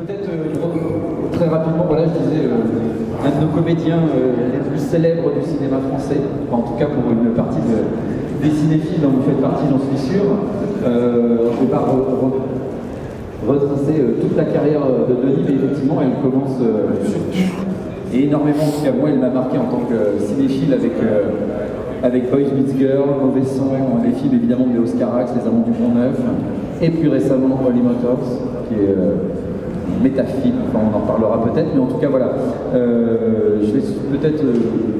Peut-être très rapidement, voilà, je disais, un de nos comédiens les plus célèbres du cinéma français, enfin, en tout cas pour une partie des cinéphiles dont vous faites partie, j'en suis sûr. Je ne vais pas retracer toute la carrière de Denis, mais effectivement, elle commence et énormément, en tout cas moi, elle m'a marqué en tant que cinéphile avec Boys Meets Girls, Mauvais Sang, les films évidemment de Léo Scarax, Les Amants du Pont-Neuf, et plus récemment Holly Motors, qui est métafilm, enfin, on en parlera peut-être, mais en tout cas voilà. Je vais peut-être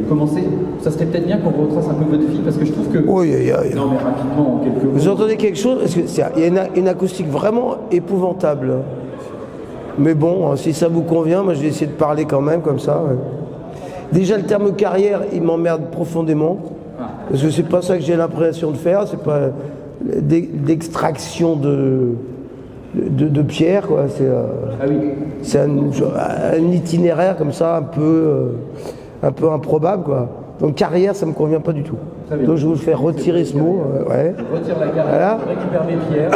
commencer. Ça serait peut-être bien qu'on retrace un peu votre vie, parce que je trouve que. Oui, non, mais rapidement, en quelques mots. Vous entendez quelque chose? Parce qu'il y a une acoustique vraiment épouvantable. Mais bon, si ça vous convient, moi je vais essayer de parler quand même comme ça. Ouais. Déjà, le terme carrière, il m'emmerde profondément. Parce que c'est pas ça que j'ai l'impression de faire. C'est pas d'extraction de pierre, quoi. C'est un itinéraire comme ça, un peu improbable, quoi. Donc carrière, ça me convient pas du tout. Donc je vais vous faire retirer ce mot. Ouais. Je retire la carrière, voilà. Je récupère mes pierres.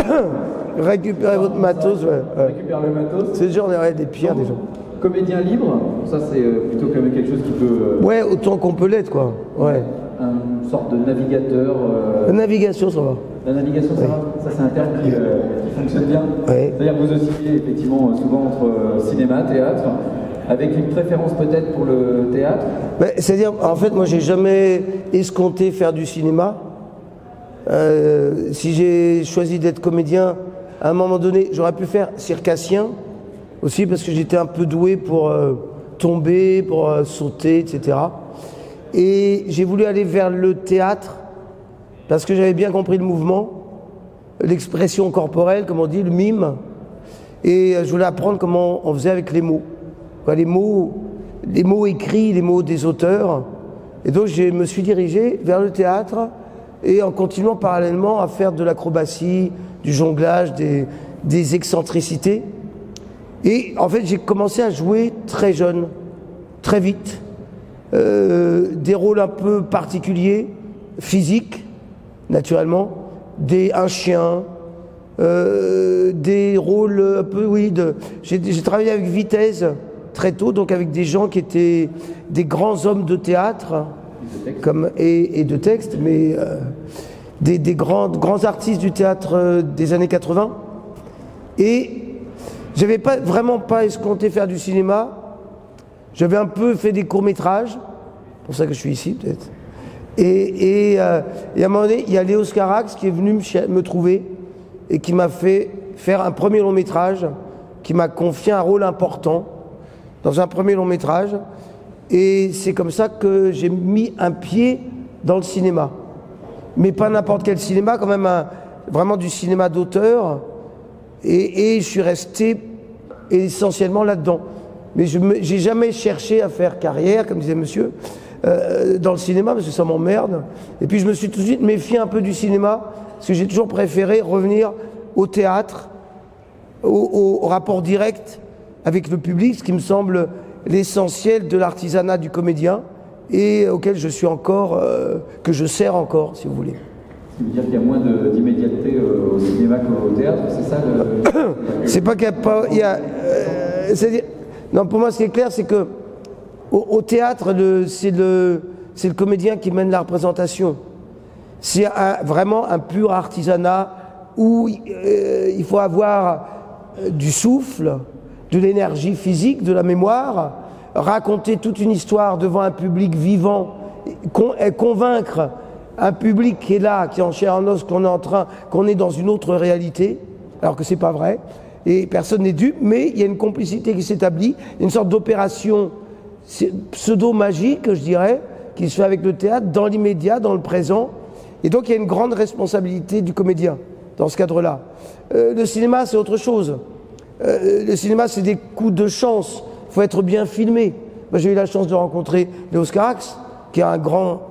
Récupérez votre matos, ouais. Je récupère le matos. C'est genre des pierres déjà. Comédien libre, ça c'est plutôt comme quelque chose qui peut. Ouais, autant qu'on peut l'être, quoi. Ouais. Une sorte de navigateur. La navigation, ça va. La navigation, ça va. Ça c'est un terme qui fonctionne bien. Ouais. C'est-à-dire que vous oscillez effectivement souvent entre cinéma, théâtre, avec une préférence peut-être pour le théâtre. C'est-à-dire, en fait, moi j'ai jamais escompté faire du cinéma. Si j'ai choisi d'être comédien, à un moment donné, j'aurais pu faire circassien aussi, parce que j'étais un peu doué pour tomber, pour sauter, etc. Et j'ai voulu aller vers le théâtre, parce que j'avais bien compris le mouvement, l'expression corporelle, comme on dit, le mime. Et je voulais apprendre comment on faisait avec les mots. Les mots écrits, les mots des auteurs. Et donc je me suis dirigé vers le théâtre, et en continuant parallèlement à faire de l'acrobatie, du jonglage, des excentricités. Et en fait, j'ai commencé à jouer très jeune, très vite, des rôles un peu particuliers, physiques, naturellement, un chien, des rôles un peu, oui, j'ai travaillé avec Vitesse très tôt, donc avec des gens qui étaient des grands hommes de théâtre et de texte, mais des grands artistes du théâtre des années 80. Et j'avais vraiment pas escompté faire du cinéma. J'avais un peu fait des courts-métrages, pour ça que je suis ici peut-être. Et à un moment donné, il y a Léo Scarax qui est venu me trouver et qui m'a fait faire un premier long-métrage, qui m'a confié un rôle important dans un premier long-métrage. Et c'est comme ça que j'ai mis un pied dans le cinéma. Mais pas n'importe quel cinéma, quand même vraiment du cinéma d'auteur. Et je suis resté essentiellement là-dedans. Mais j'ai jamais cherché à faire carrière, comme disait monsieur, dans le cinéma, parce que ça m'emmerde. Et puis je me suis tout de suite méfié un peu du cinéma, parce que j'ai toujours préféré revenir au théâtre, au rapport direct avec le public, ce qui me semble l'essentiel de l'artisanat du comédien, et auquel je suis encore, que je sers encore, si vous voulez. Ça veut dire qu'il y a moins d'immédiateté au cinéma qu'au théâtre, c'est ça C'est pas qu'il n'y a pas. Non, pour moi, ce qui est clair, c'est que au théâtre, c'est le comédien qui mène la représentation. C'est vraiment un pur artisanat où il faut avoir du souffle, de l'énergie physique, de la mémoire, raconter toute une histoire devant un public vivant, convaincre un public qui est là, qui est en chair et en os, qu'on est dans une autre réalité, alors que c'est pas vrai, et personne n'est dupe, mais il y a une complicité qui s'établit, une sorte d'opération pseudo-magique, je dirais, qui se fait avec le théâtre, dans l'immédiat, dans le présent, et donc il y a une grande responsabilité du comédien, dans ce cadre-là. Le cinéma, c'est autre chose. Le cinéma, c'est des coups de chance, il faut être bien filmé. Moi, j'ai eu la chance de rencontrer Léo Scarax, qui est un grand...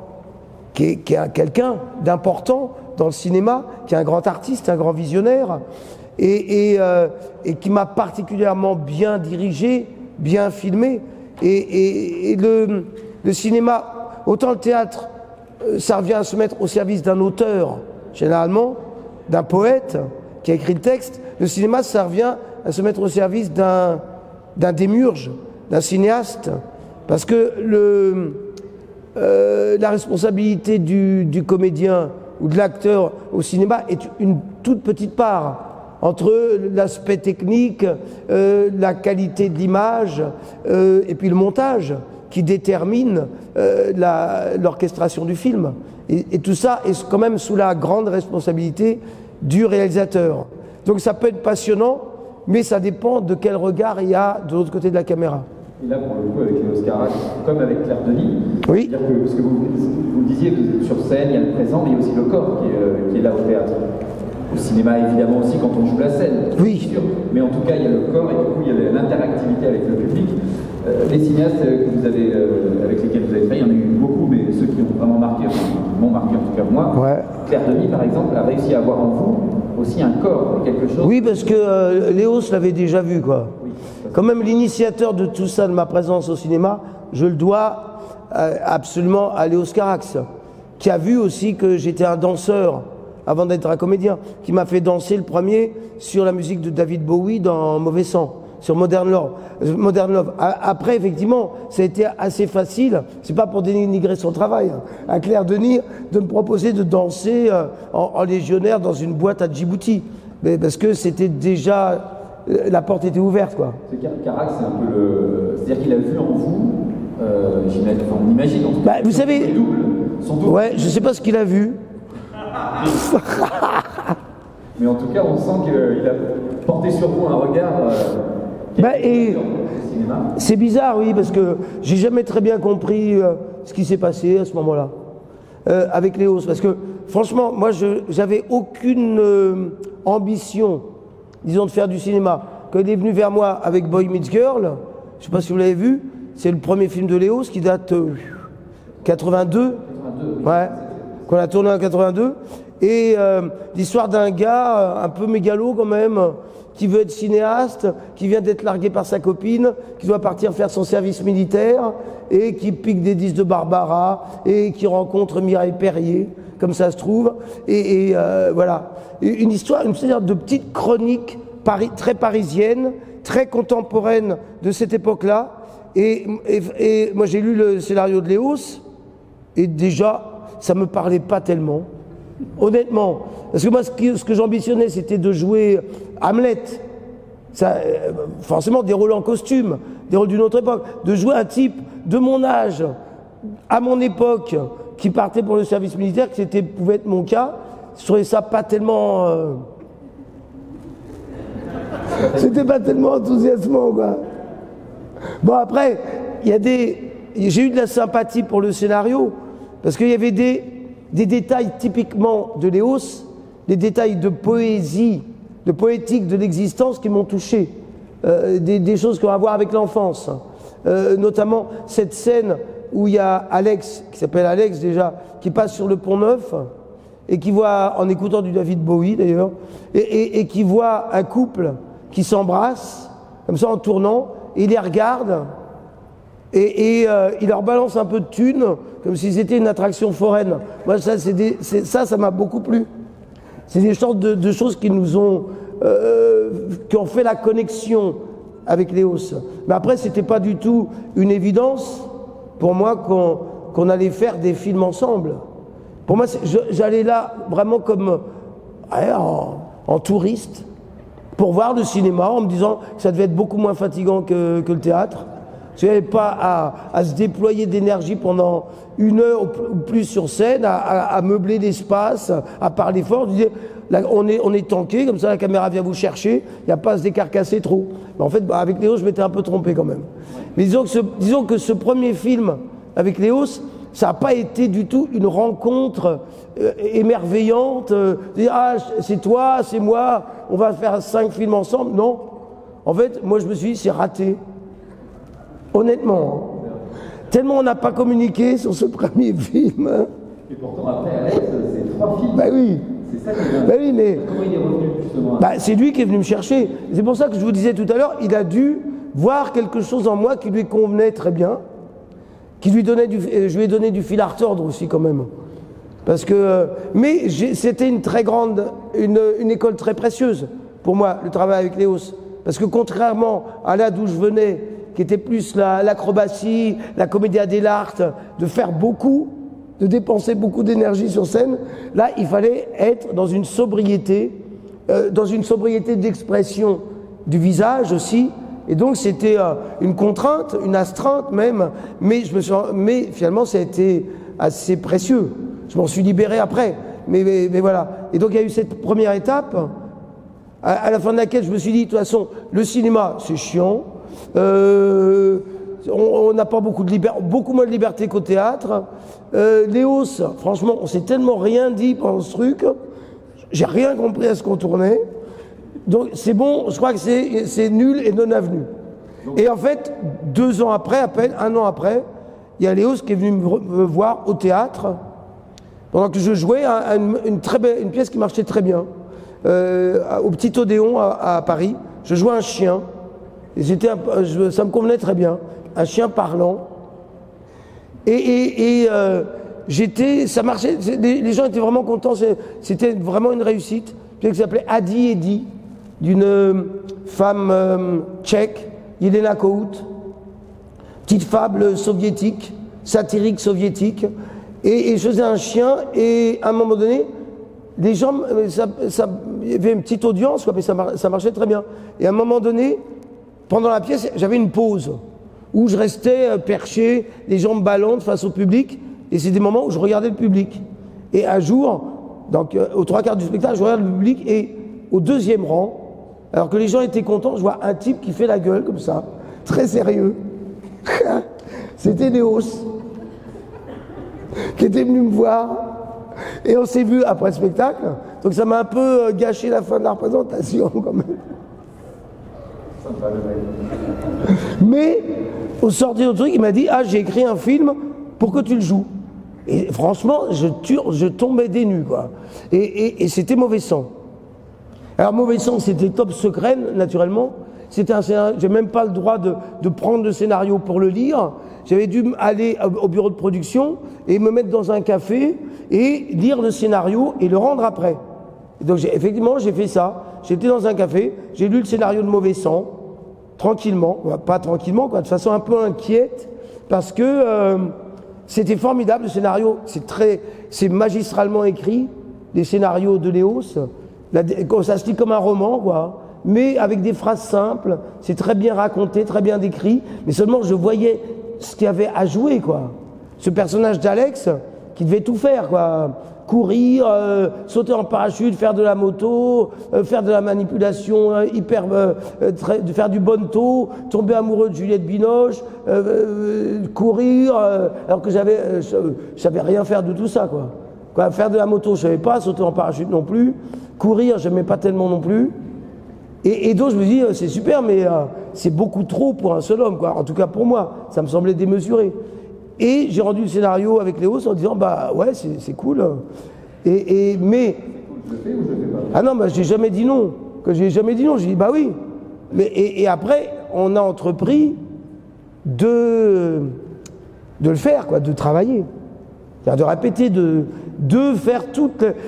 qui est quelqu'un d'important dans le cinéma, qui est un grand artiste, un grand visionnaire, et qui m'a particulièrement bien dirigé, bien filmé. Et le cinéma, autant le théâtre, ça revient à se mettre au service d'un auteur, généralement, d'un poète qui a écrit le texte. Le cinéma, ça revient à se mettre au service d'un démiurge, d'un cinéaste, parce que la responsabilité du comédien ou de l'acteur au cinéma est une toute petite part entre l'aspect technique, la qualité de l'image et puis le montage qui détermine l'orchestration du film. Et tout ça est quand même sous la grande responsabilité du réalisateur. Donc ça peut être passionnant, mais ça dépend de quel regard il y a de l'autre côté de la caméra. Et là, pour le coup, avec Léos Carax, comme avec Claire Denis, oui. Parce que vous disiez que sur scène, il y a le présent, mais il y a aussi le corps qui est là au théâtre. Au cinéma, évidemment, aussi, quand on joue la scène, oui. Sûr. Mais en tout cas, il y a le corps et du coup, il y a l'interactivité avec le public. Les cinéastes que vous avez, avec lesquels vous avez travaillé, il y en a eu beaucoup, mais ceux qui ont vraiment marqué, enfin, qui m'ont marqué en tout cas moi, ouais. Claire Denis, par exemple, a réussi à avoir en vous aussi un corps, quelque chose. Oui, parce que Léos l'avait déjà vu, quoi. Oui, quand même, l'initiateur de tout ça, de ma présence au cinéma, je le dois absolument à Léos Carax, qui a vu aussi que j'étais un danseur avant d'être un comédien, qui m'a fait danser le premier sur la musique de David Bowie dans Mauvais Sang, sur Modern Love. Après, effectivement, ça a été assez facile, c'est pas pour dénigrer son travail, hein, à Claire Denis, de me proposer de danser en légionnaire dans une boîte à Djibouti. Mais parce que c'était déjà... la porte était ouverte, quoi. Carax, c'est un peu le... C'est-à-dire qu'il a vu en vous, on imagine en tout cas... vous savez... Son double. Ouais, je sais pas ce qu'il a vu. Mais en tout cas, on sent qu'il a porté sur vous un regard... c'est bizarre, oui, parce que j'ai jamais très bien compris ce qui s'est passé à ce moment-là avec Léos, parce que franchement, moi, j'avais aucune ambition, disons, de faire du cinéma. Quand il est venu vers moi avec Boy Meets Girl, je sais pas si vous l'avez vu, c'est le premier film de Léos qui date 82, ouais, qu'on a tourné en 82, et l'histoire d'un gars un peu mégalo quand même, qui veut être cinéaste, qui vient d'être largué par sa copine, qui doit partir faire son service militaire, et qui pique des disques de Barbara, et qui rencontre Mireille Perrier, comme ça se trouve, et voilà. Une histoire, une sorte de petite chronique très parisienne, très contemporaine de cette époque-là, et moi j'ai lu le scénario de Léos, et déjà, ça me parlait pas tellement. Honnêtement, parce que moi, ce que j'ambitionnais, c'était de jouer Hamlet. Ça, forcément, des rôles en costume, des rôles d'une autre époque. De jouer un type de mon âge, à mon époque, qui partait pour le service militaire, que pouvait être mon cas. Je trouvais ça pas tellement... C'était pas tellement enthousiasmant, quoi. Bon, après, j'ai eu de la sympathie pour le scénario, parce qu'il y avait des détails typiquement de Léos, des détails de poésie, de poétique de l'existence qui m'ont touché, des choses qui ont à voir avec l'enfance, notamment cette scène où il y a Alex, qui s'appelle Alex déjà, qui passe sur le Pont Neuf et qui voit, en écoutant du David Bowie d'ailleurs, et qui voit un couple qui s'embrasse, comme ça en tournant, et il les regarde, et il leur balance un peu de thunes, comme si c'était une attraction foraine. Moi, ça m'a beaucoup plu. C'est des sortes de choses qui nous ont... qui ont fait la connexion avec Léos. Mais après, c'était pas du tout une évidence pour moi qu'on allait faire des films ensemble. Pour moi, j'allais là vraiment comme en touriste, pour voir le cinéma, en me disant que ça devait être beaucoup moins fatigant que le théâtre. Tu n'avais pas à se déployer d'énergie pendant 1 heure ou plus sur scène, à meubler l'espace, à parler fort. Je disais, là, on est tanké, comme ça la caméra vient vous chercher, il n'y a pas à se décarcasser trop. Mais en fait, avec Léos, je m'étais un peu trompé quand même. Mais disons que ce premier film avec Léos, ça n'a pas été du tout une rencontre émerveillante, dire ah c'est toi, c'est moi, on va faire 5 films ensemble. Non. En fait, moi je me suis dit c'est raté. Honnêtement. Tellement on n'a pas communiqué sur ce premier film. Hein. Et pourtant après Alex, c'est 3 films. Bah oui. C'est ça qui est bien. Bah oui, mais. Comment il est revenu justement? C'est lui qui est venu me chercher. C'est pour ça que je vous disais tout à l'heure, il a dû voir quelque chose en moi qui lui convenait très bien. Qui lui donnait je lui ai donné du fil à retordre aussi quand même. Parce que, mais c'était une très grande, une école très précieuse pour moi, le travail avec Léos. Parce que contrairement à là d'où je venais, qui était plus l'acrobatie, la comédia dell'arte, de faire beaucoup, de dépenser beaucoup d'énergie sur scène, là, il fallait être dans une sobriété d'expression du visage aussi. Et donc, c'était une contrainte, une astreinte même, mais finalement, ça a été assez précieux. Je m'en suis libéré après. Mais voilà. Et donc, il y a eu cette première étape, à la fin de laquelle je me suis dit, de toute façon, le cinéma, c'est chiant. On n'a pas beaucoup moins de liberté qu'au théâtre. Léos, franchement, on s'est tellement rien dit pendant ce truc. J'ai rien compris à ce qu'on tournait. Donc c'est bon, je crois que c'est nul et non avenu. Et en fait, 2 ans après, à peine, 1 an après, il y a Léos qui est venu me voir au théâtre pendant que je jouais une pièce qui marchait très bien. Au Petit Odéon à Paris, je jouais un chien. Et ça me convenait très bien. Un chien parlant. Ça marchait, les gens étaient vraiment contents, c'était vraiment une réussite. Puis qui s'appelait Adi Edi, d'une femme tchèque, Yelena Kohout, petite fable soviétique, satirique soviétique, et je faisais un chien, et à un moment donné, les gens, il y avait une petite audience, quoi, mais ça marchait très bien. Et à un moment donné, pendant la pièce, j'avais une pause, où je restais perché, les jambes ballantes face au public, et c'est des moments où je regardais le public. Et un jour, donc aux 3/4 du spectacle, je regarde le public, et au 2e rang, alors que les gens étaient contents, je vois un type qui fait la gueule comme ça, très sérieux. C'était Léos, qui était venu me voir, et on s'est vu après le spectacle, donc ça m'a un peu gâché la fin de la représentation quand même. Mais au sortir du truc, il m'a dit « Ah, j'ai écrit un film pour que tu le joues ». Et franchement, je tombais des nues, quoi. Et c'était Mauvais Sang. Alors Mauvais Sang, c'était top secret, naturellement. C'était un scénario, j'ai même pas le droit de prendre le scénario pour le lire. J'avais dû aller au bureau de production et me mettre dans un café et lire le scénario et le rendre après. Et donc effectivement, j'ai fait ça. J'étais dans un café, j'ai lu le scénario de Mauvais Sang, tranquillement, pas tranquillement, quoi, de façon un peu inquiète, parce que c'était formidable le scénario. C'est magistralement écrit, les scénarios de Léos. Ça se lit comme un roman, quoi. Mais avec des phrases simples, c'est très bien raconté, très bien décrit, mais seulement je voyais ce qu'il y avait à jouer, quoi. Ce personnage d'Alex, qui devait tout faire, quoi. Courir, sauter en parachute, faire de la moto, faire de la manipulation faire du bonneto, tomber amoureux de Juliette Binoche, courir, alors que je savais rien faire de tout ça, quoi. Faire de la moto, je savais pas, sauter en parachute non plus, courir, j'aimais pas tellement non plus. Et donc je me dis, c'est super, mais c'est beaucoup trop pour un seul homme, quoi. En tout cas pour moi, ça me semblait démesuré. Et j'ai rendu le scénario avec Léos en disant, bah ouais, c'est cool. Mais je le fais ou je le fais pas? Ah non, bah j'ai jamais dit non. J'ai dit bah oui. Et après, on a entrepris de le faire, quoi, de travailler. C'est-à-dire de répéter, de faire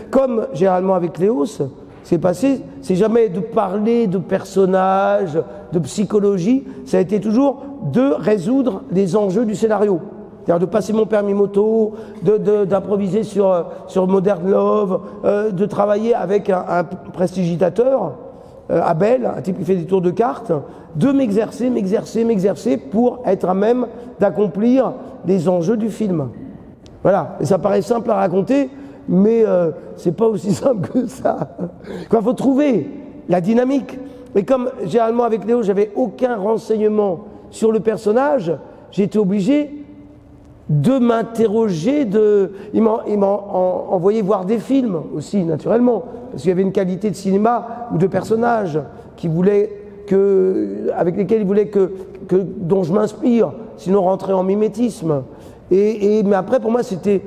comme généralement avec Léos, c'est jamais de parler de personnages, de psychologie, ça a été toujours de résoudre les enjeux du scénario. C'est-à-dire de passer mon permis moto, d'improviser sur Modern Love, de travailler avec un prestidigitateur, Abel, un type qui fait des tours de cartes, de m'exercer pour être à même d'accomplir les enjeux du film. Voilà, et ça paraît simple à raconter, mais c'est pas aussi simple que ça. Il faut trouver la dynamique. Et comme généralement avec Léo, j'avais aucun renseignement sur le personnage, j'ai été obligé de m'interroger, il m'a envoyé voir des films aussi, naturellement, parce qu'il y avait une qualité de cinéma ou de personnages avec lesquels il voulait dont je m'inspire, sinon rentrer en mimétisme. Mais après, pour moi, c'était,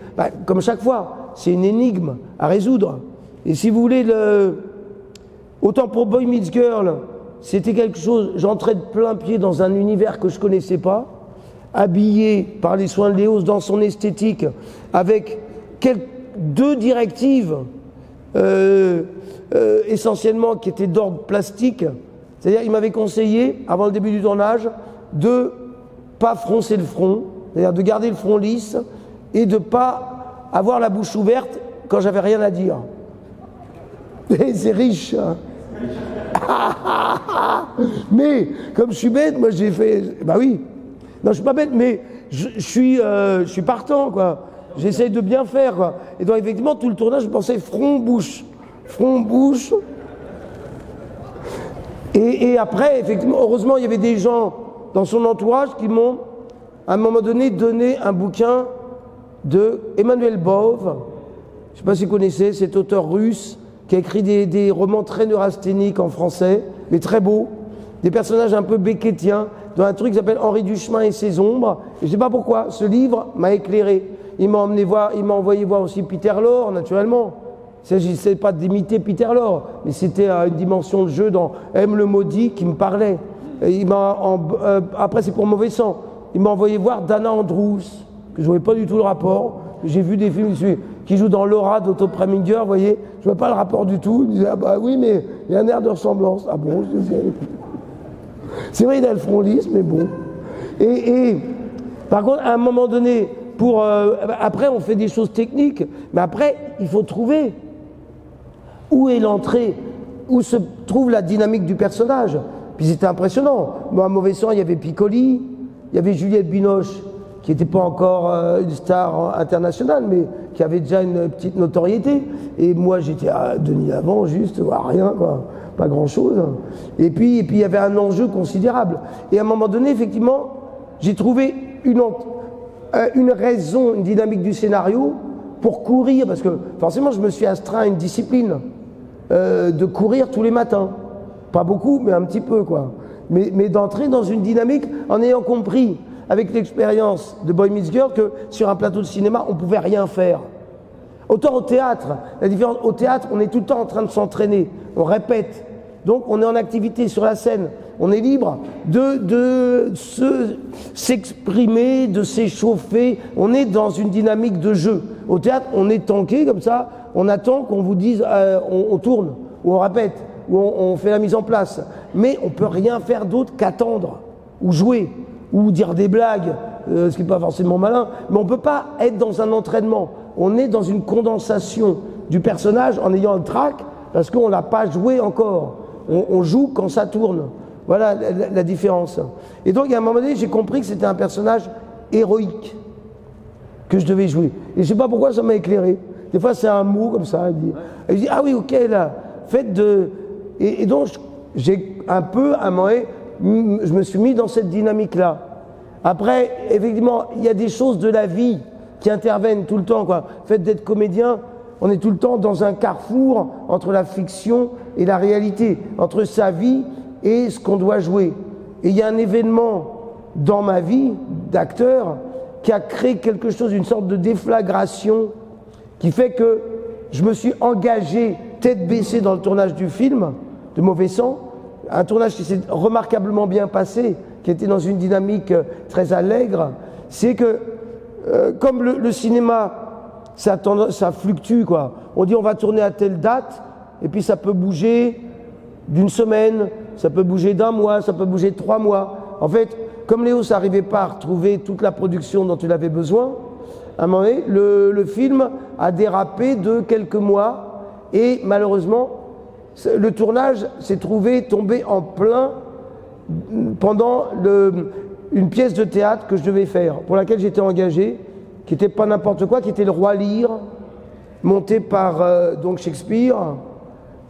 comme chaque fois, c'est une énigme à résoudre. Et si vous voulez, autant pour Boy Meets Girl, c'était quelque chose, j'entrais de plein pied dans un univers que je connaissais pas, habillé par les soins de Léos dans son esthétique, avec 2 directives essentiellement qui étaient d'ordre plastique, C'est-à-dire, il m'avait conseillé, avant le début du tournage, de pas froncer le front, c'est-à-dire de garder le front lisse et de pas avoir la bouche ouverte quand j'avais rien à dire. Et c'est riche, hein. Mais comme je suis bête, moi j'ai fait. Bah oui. Non, je suis pas bête, mais je suis partant, quoi. J'essaye de bien faire, quoi. Et donc effectivement, tout le tournage, je pensais front-bouche. Front-bouche. Et après, effectivement, heureusement, il y avait des gens dans son entourage qui m'ont, à un moment donné, donné un bouquin de Emmanuel Bove. Je ne sais pas si vous connaissez, cet auteur russe qui a écrit des romans très neurasthéniques en français, mais très beaux, des personnages un peu becquetiens, dans un truc qui s'appelle Henri Duchemin et ses ombres. Et je ne sais pas pourquoi, ce livre m'a éclairé. Il m'a envoyé voir aussi Peter Lorre, naturellement. Il ne s'agissait pas d'imiter Peter Lorre, mais c'était une dimension de jeu dans M le maudit qui me parlait. Après, c'est pour mauvais sang. Il m'a envoyé voir Dana Andrews, que je ne voyais pas du tout le rapport. J'ai vu des films qui jouent dans Laura d'Otto Preminger, vous voyez, je ne vois pas le rapport du tout. Il me disait, ah bah oui, mais il y a un air de ressemblance. Ah bon, je disais. C'est vrai, il a le front lisse, mais bon. Et par contre, à un moment donné, après, on fait des choses techniques, mais après, il faut trouver où est l'entrée, où se trouve la dynamique du personnage. Puis c'était impressionnant. Moi, à Mauvais Sang, il y avait Piccoli, il y avait Juliette Binoche, qui n'était pas encore une star internationale, mais qui avait déjà une petite notoriété. Et moi, j'étais à Denis Lavant, juste, rien, quoi, pas grand-chose. Et puis, il y avait un enjeu considérable. Et à un moment donné, effectivement, j'ai trouvé une raison, une dynamique du scénario pour courir, parce que forcément, je me suis astreint à une discipline de courir tous les matins. Pas beaucoup, mais un petit peu, quoi. Mais d'entrer dans une dynamique en ayant compris, avec l'expérience de Boy Meets Girl, que sur un plateau de cinéma, on ne pouvait rien faire. Autant au théâtre, la différence, au théâtre, on est tout le temps en train de s'entraîner, on répète. Donc on est en activité sur la scène, on est libre de s'exprimer, de s'échauffer, on est dans une dynamique de jeu. Au théâtre, on est tanké comme ça, on attend qu'on vous dise on tourne, ou on répète, ou on fait la mise en place. Mais on ne peut rien faire d'autre qu'attendre, ou jouer, ou dire des blagues, ce qui n'est pas forcément malin, mais on ne peut pas être dans un entraînement. On est dans une condensation du personnage en ayant le trac, parce qu'on ne l'a pas joué encore. On joue quand ça tourne. Voilà la différence. Et donc, à un moment donné, j'ai compris que c'était un personnage héroïque que je devais jouer. Et je ne sais pas pourquoi ça m'a éclairé. Des fois, c'est un mot comme ça. Il dit ah oui, ok, là, faites de... Et donc, j'ai un peu, à un moment donné, je me suis mis dans cette dynamique-là. Après, effectivement, il y a des choses de la vie qui interviennent tout le temps, quoi. Le fait d'être comédien, on est tout le temps dans un carrefour entre la fiction et la réalité, entre sa vie et ce qu'on doit jouer. Et il y a un événement dans ma vie d'acteur qui a créé quelque chose, une sorte de déflagration, qui fait que je me suis engagé tête baissée dans le tournage du film de Mauvais Sang, un tournage qui s'est remarquablement bien passé, qui était dans une dynamique très allègre. C'est que, comme le cinéma, ça fluctue, quoi. On dit on va tourner à telle date, et puis ça peut bouger d'une semaine, ça peut bouger d'un mois, ça peut bouger de 3 mois. En fait, comme Léo n'arrivait pas à retrouver toute la production dont il avait besoin, à un moment donné, le film a dérapé de quelques mois, et malheureusement, le tournage s'est tombé en plein pendant une pièce de théâtre que je devais faire, pour laquelle j'étais engagé, qui n'était pas n'importe quoi, qui était Le Roi Lear, monté par donc Shakespeare,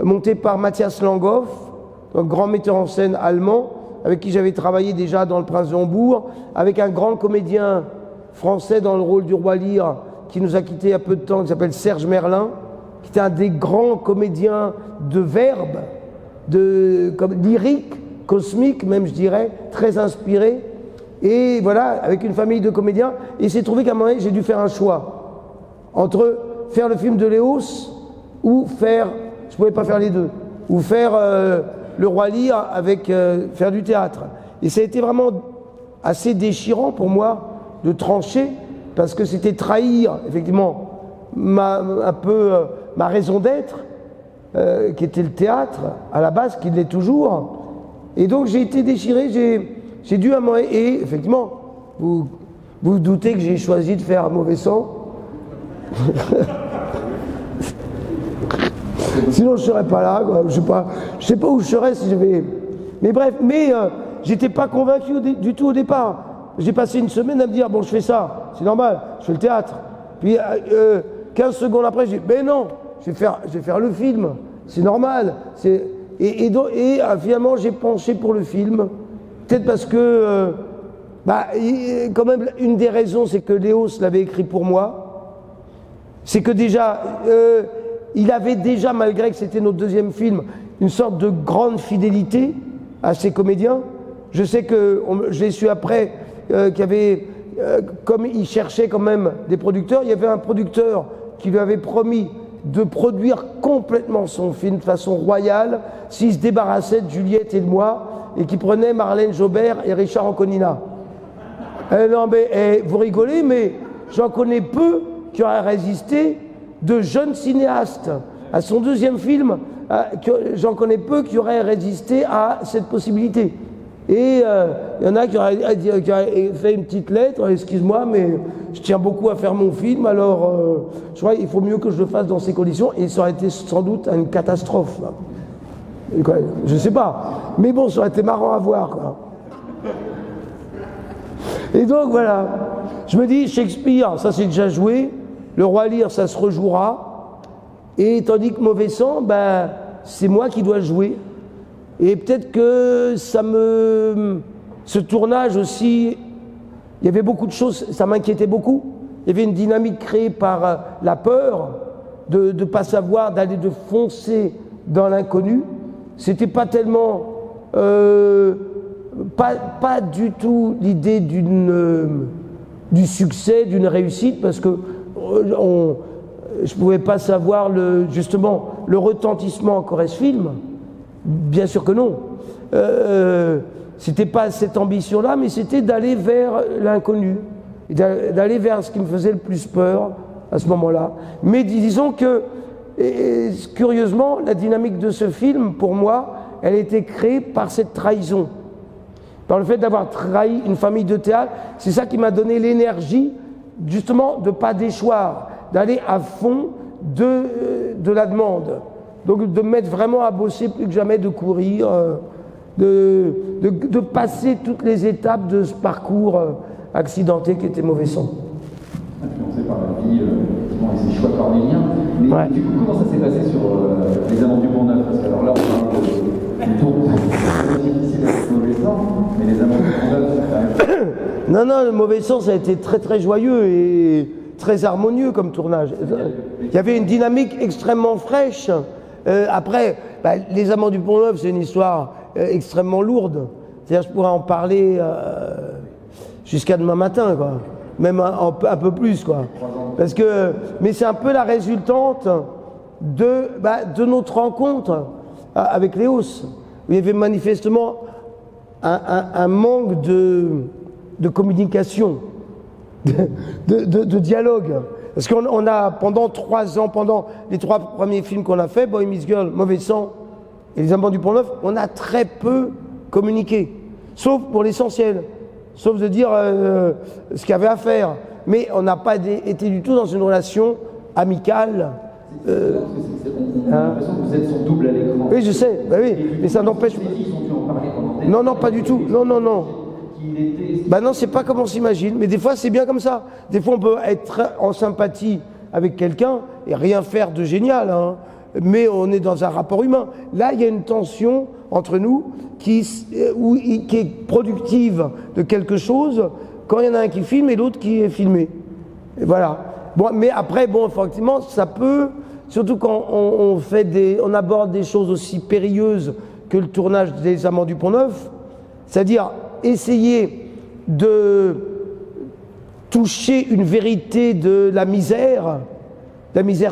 monté par Matthias Langhoff, un grand metteur en scène allemand, avec qui j'avais travaillé déjà dans Le Prince de Hambourg, avec un grand comédien français dans le rôle du Roi Lear, qui nous a quittés il y a peu de temps, qui s'appelle Serge Merlin, qui était un des grands comédiens de verbe, lyrique, cosmique même je dirais, très inspiré. Et voilà, avec une famille de comédiens, et il s'est trouvé qu'à un moment donné, j'ai dû faire un choix entre faire le film de Léos ou faire, je ne pouvais pas faire les deux, ou faire Le Roi Lear avec faire du théâtre. Et ça a été vraiment assez déchirant pour moi de trancher, parce que c'était trahir effectivement un peu ma raison d'être, qui était le théâtre à la base, qui l'est toujours. Et donc j'ai été déchiré, j'ai dû à moi. Et effectivement, vous vous doutez que j'ai choisi de faire un mauvais sang. Sinon je ne serais pas là, quoi. Je sais pas où je serais si j'avais. Mais bref, j'étais pas convaincu du tout au départ. J'ai passé une semaine à me dire, bon, je fais ça, c'est normal, je fais le théâtre. Puis 15 secondes après, j'ai dit, mais non, je vais faire le film, c'est normal. Et finalement, j'ai penché pour le film. Peut-être parce que, quand même, une des raisons, c'est que Léos l'avait écrit pour moi. C'est que déjà, il avait déjà, malgré que c'était notre deuxième film, une sorte de grande fidélité à ses comédiens. Je sais que, j'ai su après, qu'il y avait, comme il cherchait quand même des producteurs, il y avait un producteur qui lui avait promis de produire complètement son film de façon royale s'il se débarrassait de Juliette et de moi et qui prenait Marlène Jobert et Richard Anconina. Non mais vous rigolez, mais j'en connais peu qui auraient résisté de jeunes cinéastes à son deuxième film, j'en connais peu qui auraient résisté à cette possibilité. Et il y en a qui auraient fait une petite lettre, excuse-moi, mais je tiens beaucoup à faire mon film, alors je crois qu'il faut mieux que je le fasse dans ces conditions, et ça aurait été sans doute une catastrophe. Je sais pas, mais bon, ça aurait été marrant à voir, quoi. Et donc voilà, je me dis, Shakespeare, ça c'est déjà joué, le Roi Lear, ça se rejouera, et tandis que Mauvais Sang, c'est moi qui dois jouer. Et peut-être que ce tournage aussi, il y avait beaucoup de choses, ça m'inquiétait beaucoup. Il y avait une dynamique créée par la peur de ne pas savoir, d'aller de foncer dans l'inconnu. C'était pas tellement, pas du tout l'idée du succès, d'une réussite, parce que je pouvais pas savoir justement le retentissement qu'aurait ce film. Bien sûr que non. C'était pas cette ambition-là, mais c'était d'aller vers l'inconnu, d'aller vers ce qui me faisait le plus peur à ce moment-là. Mais disons que, curieusement, la dynamique de ce film, pour moi, elle a été créée par cette trahison, par le fait d'avoir trahi une famille de théâtre. C'est ça qui m'a donné l'énergie, justement, de ne pas déchoir, d'aller à fond de la demande. Donc de me mettre vraiment à bosser plus que jamais, de courir, de passer toutes les étapes de ce parcours accidenté qui était Mauvais Sang. Influencé par la vie, effectivement, et ses choix cornéliens. Mais ouais. Du coup, comment ça s'est passé sur les Amants du Pont-Neuf? Parce que alors là, on parle du tour, c'est difficile avec Mauvais Sang, mais les Amants du Pont-Neuf, c'est quand même... Non, le Mauvais Sang, ça a été très très joyeux et très harmonieux comme tournage. Il y avait une dynamique extrêmement fraîche. Après, les Amants du Pont-Neuf, c'est une histoire extrêmement lourde. C'est-à-dire, je pourrais en parler jusqu'à demain matin, quoi. Même un peu plus, quoi. Mais c'est un peu la résultante de notre rencontre avec Léos. Il y avait manifestement un manque de communication, de dialogue. Parce qu'on a, pendant 3 ans, pendant les 3 premiers films qu'on a fait, Boy Meets Girl, Mauvais Sang et Les Amants du Pont-Neuf, on a très peu communiqué. Sauf pour l'essentiel. Sauf de dire ce qu'il y avait à faire. Mais on n'a pas été du tout dans une relation amicale. On a l'impression que vous êtes son double à l'écran. Oui, je sais, oui, mais ça n'empêche pas. Non, pas du tout. Non. Non, c'est pas comme on s'imagine, mais des fois c'est bien comme ça. Des fois on peut être en sympathie avec quelqu'un et rien faire de génial, hein, mais on est dans un rapport humain. Là, il y a une tension entre nous qui est productive de quelque chose quand il y en a un qui filme et l'autre qui est filmé. Et voilà. Bon, mais après, effectivement, ça peut, surtout quand on aborde des choses aussi périlleuses que le tournage des Amants du Pont-Neuf, c'est-à-dire essayer de toucher une vérité de la misère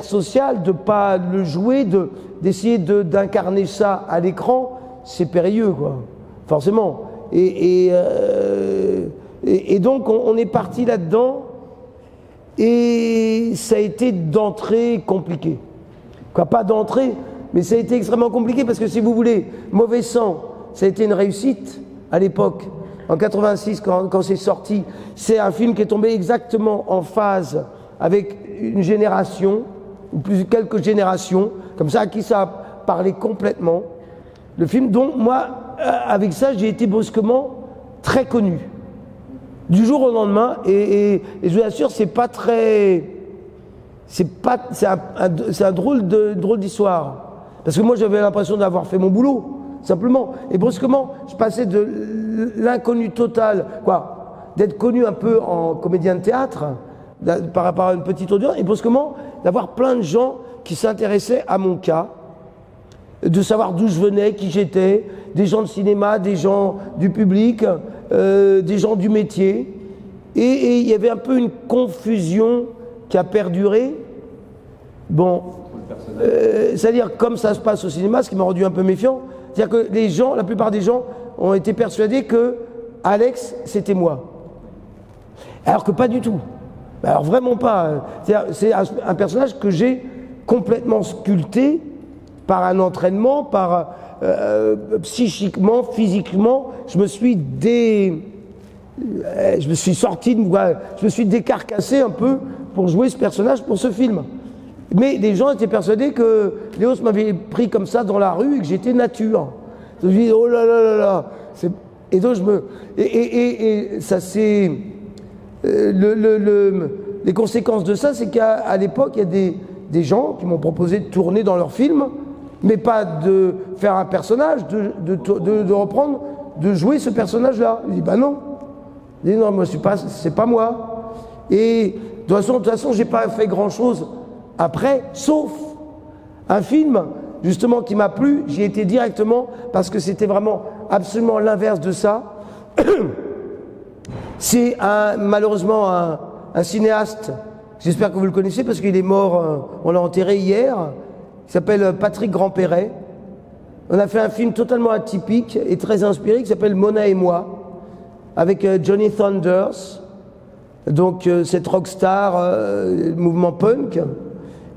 sociale, de ne pas le jouer, d'essayer d'incarner ça à l'écran, c'est périlleux, quoi, forcément. Et donc on est parti là-dedans, et ça a été d'entrée compliqué. Quoi, pas d'entrée, mais ça a été extrêmement compliqué, parce que si vous voulez, Mauvais Sang, ça a été une réussite à l'époque. En 86, quand c'est sorti, c'est un film qui est tombé exactement en phase avec une génération, ou plus quelques générations, comme ça, à qui ça a parlé complètement. Le film dont moi, avec ça, j'ai été brusquement très connu. Du jour au lendemain, et je vous assure, c'est pas très... C'est un drôle d'histoire. Parce que moi, j'avais l'impression d'avoir fait mon boulot, simplement. Et brusquement, je passais de l'inconnu total, d'être connu un peu en comédien de théâtre, par rapport à une petite audience, et brusquement, d'avoir plein de gens qui s'intéressaient à mon cas, de savoir d'où je venais, qui j'étais, des gens de cinéma, des gens du public, des gens du métier. Et il y avait un peu une confusion qui a perduré. Bon, c'est-à-dire comme ça se passe au cinéma, ce qui m'a rendu un peu méfiant, c'est-à-dire que les gens, la plupart des gens ont été persuadés que Alex, c'était moi. Alors que pas du tout. Alors vraiment pas. C'est un personnage que j'ai complètement sculpté par un entraînement, psychiquement, physiquement. Je me suis décarcassé un peu pour jouer ce personnage pour ce film. Mais les gens étaient persuadés que Léos m'avait pris comme ça dans la rue et que j'étais nature. Je me dis oh là là là là. Et donc ça c'est les conséquences de ça, c'est qu'à l'époque il y a des gens qui m'ont proposé de tourner dans leur film, mais pas de faire un personnage, de reprendre, de jouer ce personnage-là. Je dis bah non. Je dis non, moi c'est pas moi. Et de toute façon, j'ai pas fait grand-chose après, sauf un film justement qui m'a plu. J'y étais directement parce que c'était vraiment absolument l'inverse de ça. C'est malheureusement un cinéaste, j'espère que vous le connaissez parce qu'il est mort, on l'a enterré hier, il s'appelle Patrick Grandperret. On a fait un film totalement atypique et très inspiré qui s'appelle Mona et moi, avec Johnny Thunders, donc cette rockstar mouvement punk,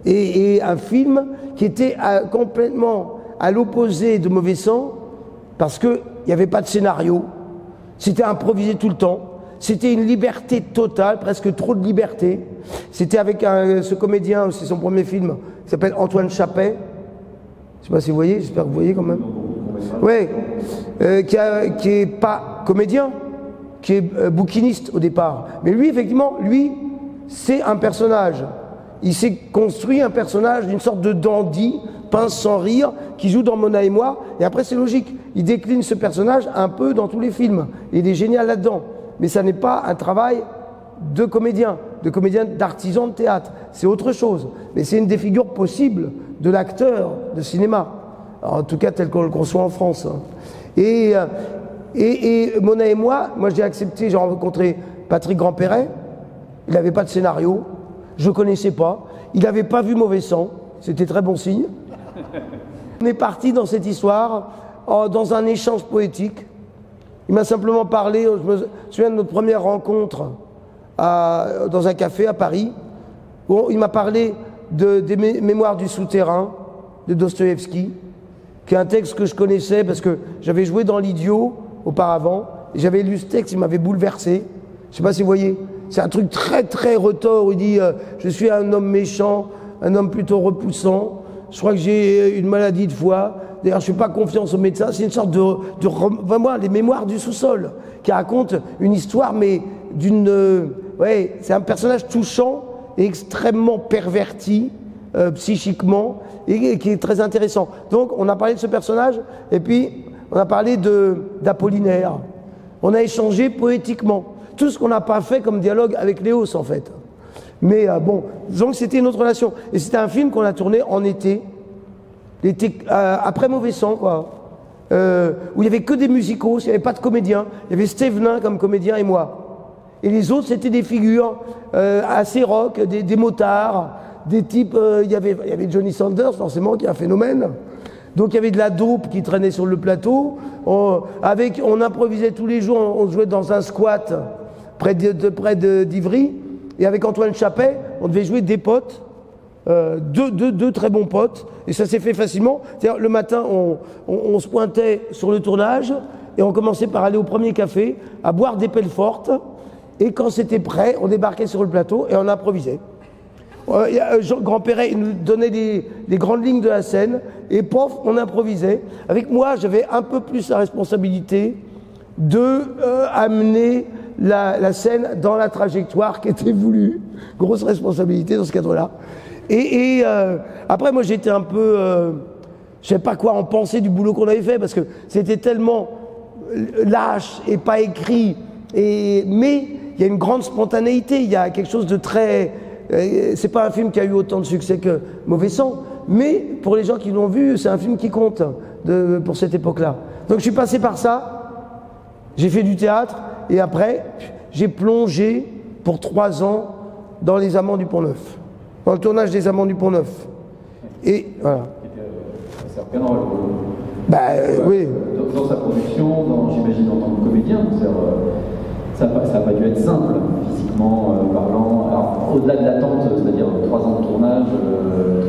et un film qui était complètement à l'opposé de Mauvais Sang, parce qu'il n'y avait pas de scénario, c'était improvisé tout le temps, c'était une liberté totale, presque trop de liberté. C'était avec ce comédien, c'est son premier film, qui s'appelle Antoine Chappet, je ne sais pas si vous voyez, j'espère que vous voyez quand même. Oui, qui n'est pas comédien, qui est bouquiniste au départ. Mais lui, effectivement, c'est un personnage. Il s'est construit un personnage d'une sorte de dandy, pince sans rire, qui joue dans Mona et moi. Et après, c'est logique. Il décline ce personnage un peu dans tous les films. Et il est génial là-dedans. Mais ça n'est pas un travail de comédien, d'artisan de théâtre. C'est autre chose. Mais c'est une des figures possibles de l'acteur de cinéma. Alors, en tout cas, tel qu'on le conçoit en France. Et Mona et moi j'ai accepté, j'ai rencontré Patrick Grandperret, il n'avait pas de scénario, je ne connaissais pas, il n'avait pas vu Mauvais Sang, c'était très bon signe. On est parti dans cette histoire dans un échange poétique. Il m'a simplement parlé, je me souviens de notre première rencontre dans un café à Paris, où il m'a parlé des Mémoires du souterrain de Dostoïevski, qui est un texte que je connaissais parce que j'avais joué dans L'Idiot auparavant, et j'avais lu ce texte, il m'avait bouleversé. Je ne sais pas si vous voyez, c'est un truc très très retors où il dit je suis un homme méchant, un homme plutôt repoussant, je crois que j'ai une maladie de foie, d'ailleurs je ne fais pas confiance aux médecins. C'est une sorte vraiment les Mémoires du sous-sol, qui raconte une histoire, mais c'est un personnage touchant et extrêmement perverti psychiquement, et qui est très intéressant. Donc on a parlé de ce personnage, et puis on a parlé d'Apollinaire. On a échangé poétiquement. Tout ce qu'on n'a pas fait comme dialogue avec Léos, en fait. Mais bon, disons que c'était une autre relation. Et c'était un film qu'on a tourné en été. L'été après Mauvais Sang, quoi. Où il n'y avait que des musicos, il n'y avait pas de comédiens. Il y avait Stévenin comme comédien et moi. Et les autres, c'était des figures assez rock, des motards, des types... il y avait Johnny Sanders, forcément, qui est un phénomène. Donc il y avait de la dope qui traînait sur le plateau. On improvisait tous les jours, on jouait dans un squat près d'Ivry. Et avec Antoine Chappet, on devait jouer des potes deux très bons potes, et ça s'est fait facilement. C'est-à-dire, le matin, on se pointait sur le tournage, et on commençait par aller au premier café, à boire des pelles fortes, et quand c'était prêt, on débarquait sur le plateau, et on improvisait. Jean Grand-Perret nous donnait des grandes lignes de la scène, et pof, on improvisait. Avec moi, j'avais un peu plus la responsabilité de amener la scène dans la trajectoire qui était voulue. Grosse responsabilité dans ce cadre-là. Et après, moi, j'étais un peu... je ne sais pas quoi en penser du boulot qu'on avait fait, parce que c'était tellement lâche et pas écrit. Mais il y a une grande spontanéité, il y a quelque chose de très... c'est pas un film qui a eu autant de succès que Mauvais Sang, mais pour les gens qui l'ont vu, c'est un film qui compte pour cette époque-là. Donc je suis passé par ça, j'ai fait du théâtre, et après, j'ai plongé pour 3 ans dans Les Amants du Pont-Neuf, dans le tournage des Amants du Pont-Neuf. Et voilà. C'est un rôle. Oui. Dans sa production, j'imagine en tant que comédien, ça n'a pas dû être simple, physiquement parlant. Alors, au-delà de l'attente, c'est-à-dire 3 ans de tournage,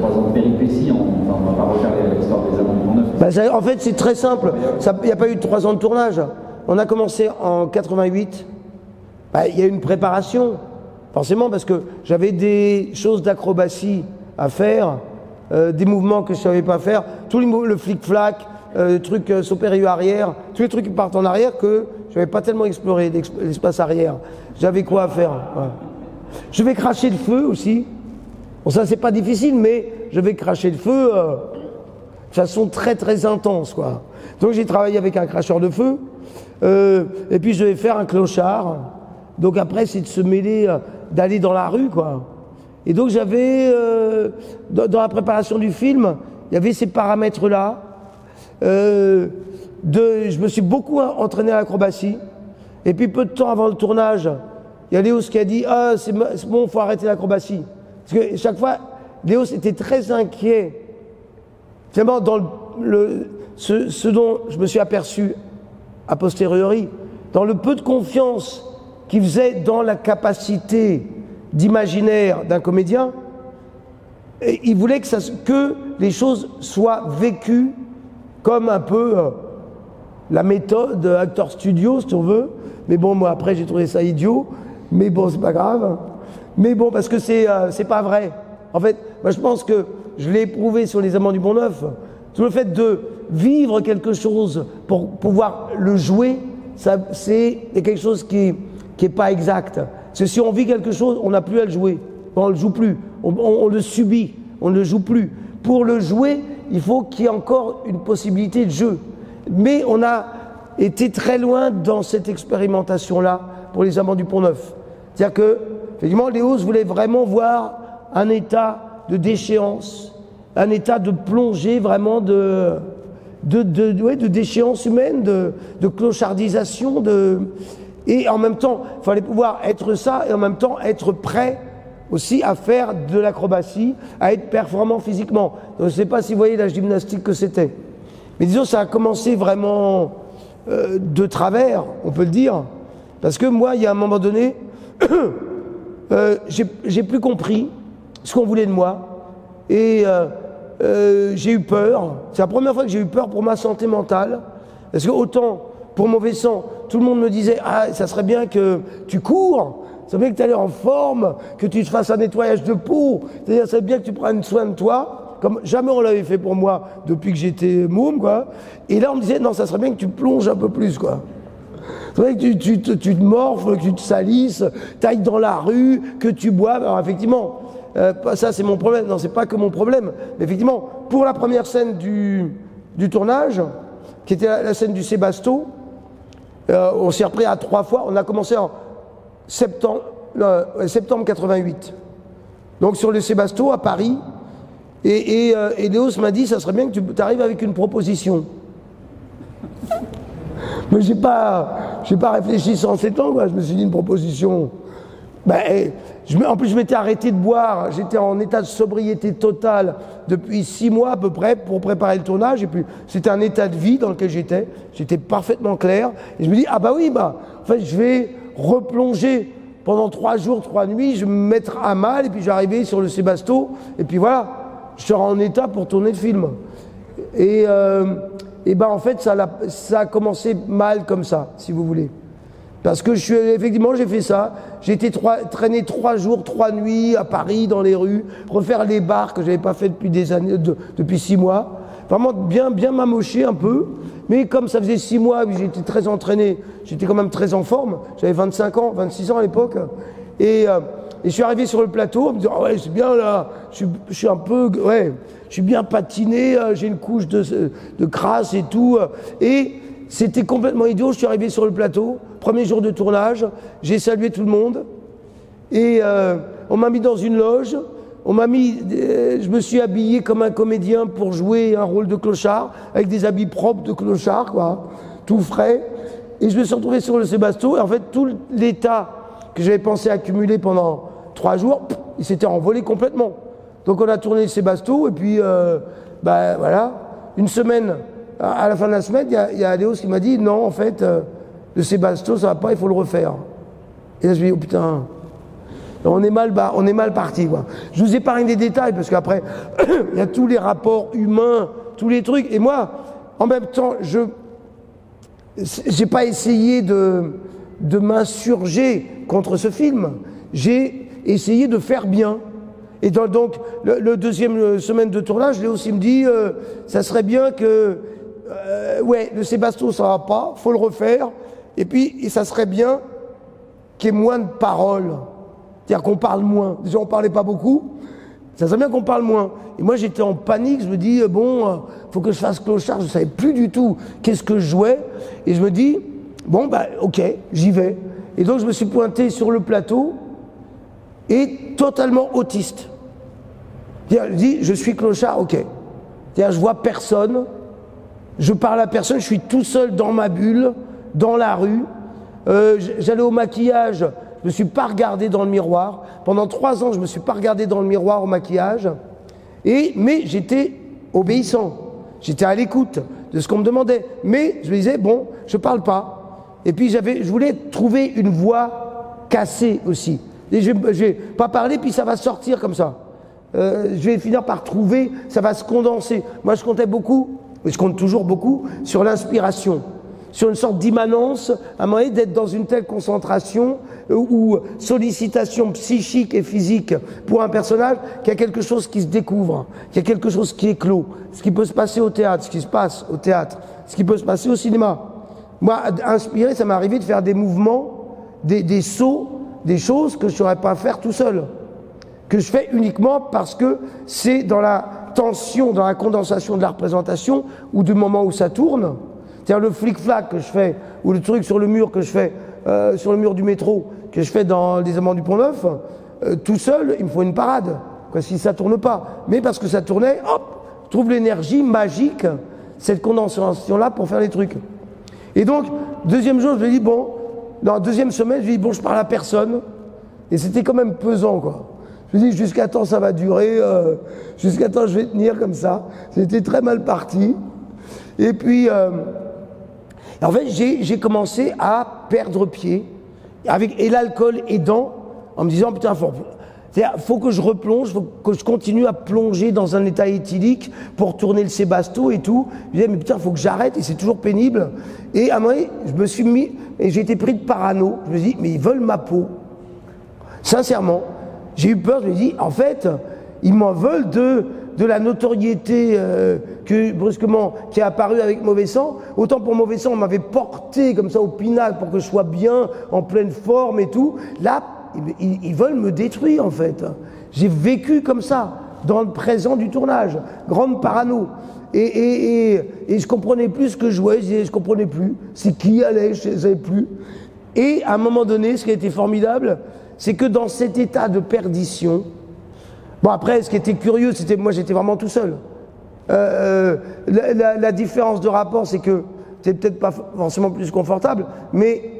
3 ans de péripéties, on va pas refaire l'histoire des Amants du Pont-Neuf. En fait, c'est très simple. Il n'y a pas eu 3 ans de tournage. On a commencé en 88. Il y a eu une préparation, forcément, parce que j'avais des choses d'acrobatie à faire, des mouvements que je ne savais pas faire, tous les mouvements, le flic-flac, le truc saut périlleux arrière, tous les trucs qui partent en arrière que je n'avais pas tellement exploré l'espace arrière. J'avais quoi à faire. Ouais. Je vais cracher le feu aussi. Bon, ça, c'est pas difficile, mais je vais cracher le feu de façon très très intense, quoi. Donc j'ai travaillé avec un cracheur de feu, et puis je vais faire un clochard. Donc après, c'est de se mêler, d'aller dans la rue, quoi. Et donc j'avais, dans la préparation du film, il y avait ces paramètres-là. Je me suis beaucoup entraîné à l'acrobatie. Et puis peu de temps avant le tournage, il y a Léos qui a dit « Ah, c'est bon, il faut arrêter l'acrobatie ». Parce que chaque fois, Léos était très inquiet. Finalement, dans ce dont je me suis aperçu a posteriori, dans le peu de confiance qu'il faisait dans la capacité d'imaginaire d'un comédien, il voulait que les choses soient vécues comme un peu la méthode acteur studio, si on veut. Mais bon, moi après j'ai trouvé ça idiot, mais bon, c'est pas grave. Mais bon, parce que c'est pas vrai. En fait, moi je pense que je l'ai éprouvé sur Les Amants du Pont-Neuf. Tout le fait de vivre quelque chose pour pouvoir le jouer, c'est quelque chose qui est pas exact. Parce que si on vit quelque chose, on n'a plus à le jouer. On le joue plus. On le subit. On ne le joue plus. Pour le jouer, il faut qu'il y ait encore une possibilité de jeu. Mais on a été très loin dans cette expérimentation-là pour Les Amants du Pont-Neuf. C'est-à-dire que, effectivement, Léos voulait vraiment voir un état de déchéance, un état de plongée vraiment de déchéance humaine, de clochardisation, et en même temps, il fallait pouvoir être ça et en même temps être prêt aussi à faire de l'acrobatie, à être performant physiquement. Donc, je ne sais pas si vous voyez la gymnastique que c'était. Mais disons, ça a commencé vraiment de travers, on peut le dire, parce que moi, il y a un moment donné, j'ai plus compris ce qu'on voulait de moi, et j'ai eu peur. C'est la première fois que j'ai eu peur pour ma santé mentale, parce que autant pour Mauvais Sang, tout le monde me disait « Ah, ça serait bien que tu cours, ça serait bien que tu ailles en forme, que tu te fasses un nettoyage de peau, c'est-à-dire ça serait bien que tu prennes soin de toi ». Comme jamais on l'avait fait pour moi depuis que j'étais môme, quoi. Et là, on me disait, non, ça serait bien que tu plonges un peu plus, quoi. C'est vrai que tu te morfles, que tu te salisses, tu ailles dans la rue, que tu boives. Alors, effectivement, ça, c'est mon problème. Non, c'est pas que mon problème. Mais effectivement, pour la première scène du tournage, qui était la scène du Sébasto, on s'est repris à 3 fois. On a commencé en septembre 88. Donc, sur le Sébasto, à Paris. Et Léos m'a dit, ça serait bien que tu arrives avec une proposition. Mais j'ai pas réfléchi sans 7 ans, quoi. Je me suis dit une proposition. En plus, je m'étais arrêté de boire. J'étais en état de sobriété totale depuis 6 mois à peu près pour préparer le tournage. Et puis, c'était un état de vie dans lequel j'étais. J'étais parfaitement clair. Et je me dis, ah bah oui, en fait, je vais replonger pendant 3 jours, 3 nuits, je vais me mettre à mal, et puis j'arrivais sur le Sébasto, et puis voilà, je serai en état pour tourner le film. Et ben en fait, ça a commencé mal comme ça, si vous voulez. Parce que effectivement, j'ai fait ça. J'ai été traîner 3 jours, 3 nuits à Paris, dans les rues, refaire les bars que je n'avais pas fait depuis des années, depuis 6 mois. Vraiment bien m'amocher un peu. Mais comme ça faisait 6 mois, j'étais très entraîné, j'étais quand même très en forme. J'avais 25 ans, 26 ans à l'époque. Et je suis arrivé sur le plateau en me disant, ah ouais, c'est bien là, je suis un peu, ouais, je suis bien patiné, j'ai une couche de crasse et tout. Et c'était complètement idiot, je suis arrivé sur le plateau, premier jour de tournage, j'ai salué tout le monde. Et on m'a mis dans une loge, je me suis habillé comme un comédien pour jouer un rôle de clochard, avec des habits propres de clochard, quoi, tout frais. Et je me suis retrouvé sur le Sébasto, et en fait, tout l'état que j'avais pensé accumuler pendant 3 jours, il s'était envolé complètement. Donc on a tourné le Sébasto, et puis, bah voilà, une semaine, à la fin de la semaine, il y a Léos qui m'a dit, non, en fait, le Sébasto, ça va pas, il faut le refaire. Et là, je me dis, oh putain, on est mal parti, quoi. Je vous épargne des détails, parce qu'après, il y a tous les rapports humains, tous les trucs, et moi, en même temps, j'ai pas essayé de m'insurger contre ce film, j'ai essayé de faire bien. Et donc, le deuxième semaine de tournage, Léo aussi me dit, ça serait bien que, ouais, le Sébasto, ça va pas, faut le refaire, et puis, ça serait bien qu'il y ait moins de paroles, c'est-à-dire qu'on parle moins. Déjà, on parlait pas beaucoup, ça serait bien qu'on parle moins. Et moi, j'étais en panique, je me dis, bon, faut que je fasse clochard, je savais plus du tout qu'est-ce que je jouais, et je me dis, bon, bah, ok, j'y vais. Et donc, je me suis pointé sur le plateau, et totalement autiste. Je dis, je suis clochard, ok. C'est-à-dire, je vois personne, je parle à personne, je suis tout seul dans ma bulle, dans la rue. J'allais au maquillage, je ne me suis pas regardé dans le miroir. Pendant 3 ans, je ne me suis pas regardé dans le miroir au maquillage. Mais j'étais obéissant, j'étais à l'écoute de ce qu'on me demandait. Mais je me disais, bon, je ne parle pas. Et puis, je voulais trouver une voix cassée aussi. Et je vais pas parler, puis ça va sortir comme ça. Je vais finir par trouver, ça va se condenser. Moi, je comptais beaucoup, et je compte toujours beaucoup, sur l'inspiration, sur une sorte d'immanence, à un moment donné, d'être dans une telle concentration ou sollicitation psychique et physique pour un personnage, qu'il y a quelque chose qui se découvre, qu'il y a quelque chose qui éclot. Ce qui peut se passer au théâtre, ce qui se passe au théâtre, ce qui peut se passer au cinéma. Moi, inspiré, ça m'est arrivé de faire des mouvements, des sauts, des choses que je ne saurais pas faire tout seul, que je fais uniquement parce que c'est dans la tension, dans la condensation de la représentation ou du moment où ça tourne. C'est-à-dire le flic-flac que je fais, ou le truc sur le mur que je fais, sur le mur du métro, que je fais dans Les Amants du Pont-Neuf, tout seul, il me faut une parade, quoi, si ça tourne pas. Mais parce que ça tournait, hop, je trouve l'énergie magique, cette condensation-là pour faire les trucs. Et donc, deuxième jour, je me dis, bon, dans la deuxième semaine, je me dis, bon, je parle à personne. Et c'était quand même pesant, quoi. Je me dis, jusqu'à temps, ça va durer, jusqu'à temps, je vais tenir comme ça. C'était très mal parti. Et puis, en fait, j'ai commencé à perdre pied, et l'alcool aidant, en me disant, putain, faut que je replonge, faut que je continue à plonger dans un état éthylique pour tourner le Sébasto et tout. Je disais, mais putain, faut que j'arrête, et c'est toujours pénible. Et à un moment donné, je me suis mis, et j'ai été pris de parano. Je me suis dit, mais ils veulent ma peau. Sincèrement, j'ai eu peur, je me suis dit, en fait, ils m'en veulent de la notoriété que brusquement qui est apparue avec Mauvais Sang. Autant pour Mauvais Sang, on m'avait porté comme ça au pinacle pour que je sois bien, en pleine forme et tout. Là, ils veulent me détruire, en fait. J'ai vécu comme ça, dans le présent du tournage. Grande parano. Et je comprenais plus ce que je jouais, je comprenais plus. C'est qui allait, je ne savais plus. Et à un moment donné, ce qui a été formidable, c'est que dans cet état de perdition, bon après, ce qui était curieux, c'était moi j'étais vraiment tout seul. La différence de rapport, c'est que c'était peut-être pas forcément plus confortable, mais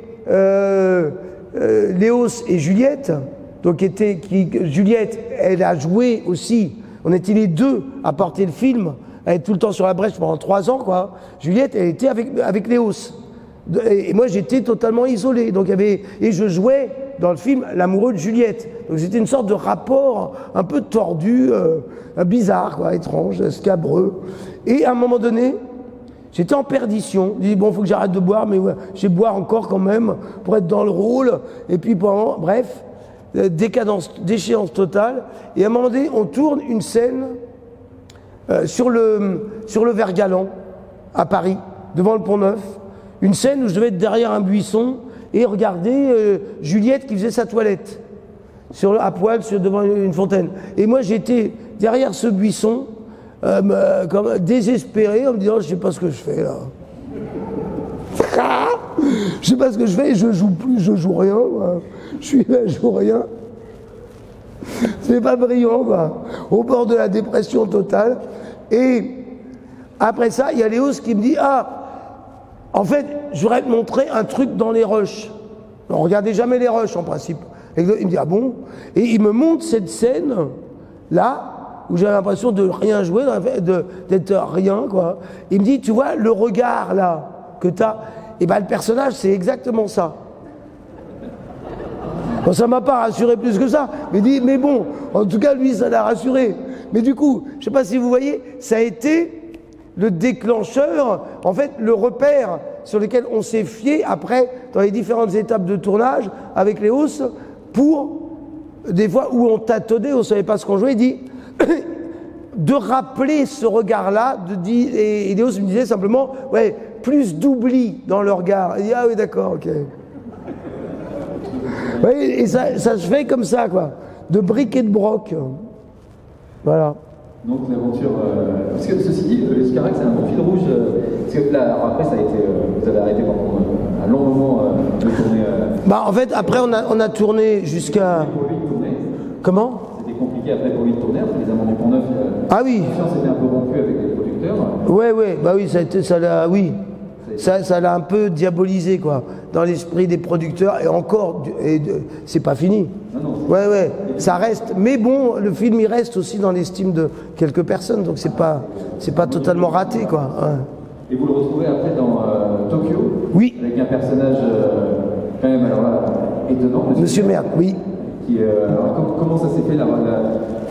Léos et Juliette, donc Juliette, elle a joué aussi, on était les deux à porter le film, elle était tout le temps sur la brèche pendant 3 ans, quoi. Juliette, elle était avec Léos. Et moi, j'étais totalement isolé. Donc, et je jouais dans le film, l'amoureux de Juliette. Donc c'était une sorte de rapport un peu tordu, bizarre, quoi, étrange, scabreux. Et à un moment donné, j'étais en perdition. Je dis, bon, il faut que j'arrête de boire, mais ouais, je vais boire encore quand même pour être dans le rôle. Et puis, bref, déchéance totale. Et à un moment donné, on tourne une scène sur le Vert-Galant, à Paris, devant le Pont-Neuf. Une scène où je devais être derrière un buisson et regarder Juliette qui faisait sa toilette, à poil devant une fontaine. Et moi, j'étais derrière ce buisson, comme désespéré, en me disant, je sais pas ce que je fais là. Je sais pas ce que je fais, je joue plus, je joue rien. Quoi. Je suis là, je joue rien. C'est pas brillant, quoi. Au bord de la dépression totale. Et après ça, il y a Léos qui me dit, en fait, j'aurais montré un truc dans les rushs. On regardait jamais les rushs en principe. Et il me dit, ah bon? Et il me montre cette scène là où j'avais l'impression de rien jouer, d'être rien, quoi. Il me dit, tu vois, le regard là que tu as, et ben le personnage, c'est exactement ça. Bon, ça m'a pas rassuré plus que ça. Mais il dit, mais bon, en tout cas, lui, ça l'a rassuré. Mais du coup, je sais pas si vous voyez, ça a été le déclencheur, en fait, le repère sur lequel on s'est fié après, dans les différentes étapes de tournage, avec Léos, pour des fois où on tâtonnait, on ne savait pas ce qu'on jouait, il dit de rappeler ce regard-là, et Léos me disait simplement, ouais, plus d'oubli dans le regard. Il dit, ah oui, d'accord, ok. Ouais, et ça se fait comme ça, quoi, de briques et de broc. Voilà. Donc une aventure. Parce que ceci dit, l'Escarac, c'est un bon fil rouge. Parce que là, après, ça a été. Vous avez arrêté pendant un long moment de tourner. En fait, après, on a tourné jusqu'à. Comment? C'était compliqué après pour lui de tourner, après les Amants du Pont-Neuf. Ah oui. La confiance était un peu rompue avec les producteurs. Ouais, bah oui, ça l'a un peu diabolisé, quoi, dans l'esprit des producteurs, et encore, c'est pas fini. Ouais, ça reste. Mais bon, le film, il reste aussi dans l'estime de quelques personnes, donc c'est pas totalement raté, quoi. Ouais. Et vous le retrouvez après dans Tokyo. Oui. Avec un personnage, quand même, alors là, étonnant. Monsieur Merde, oui. Comment ça s'est fait, là,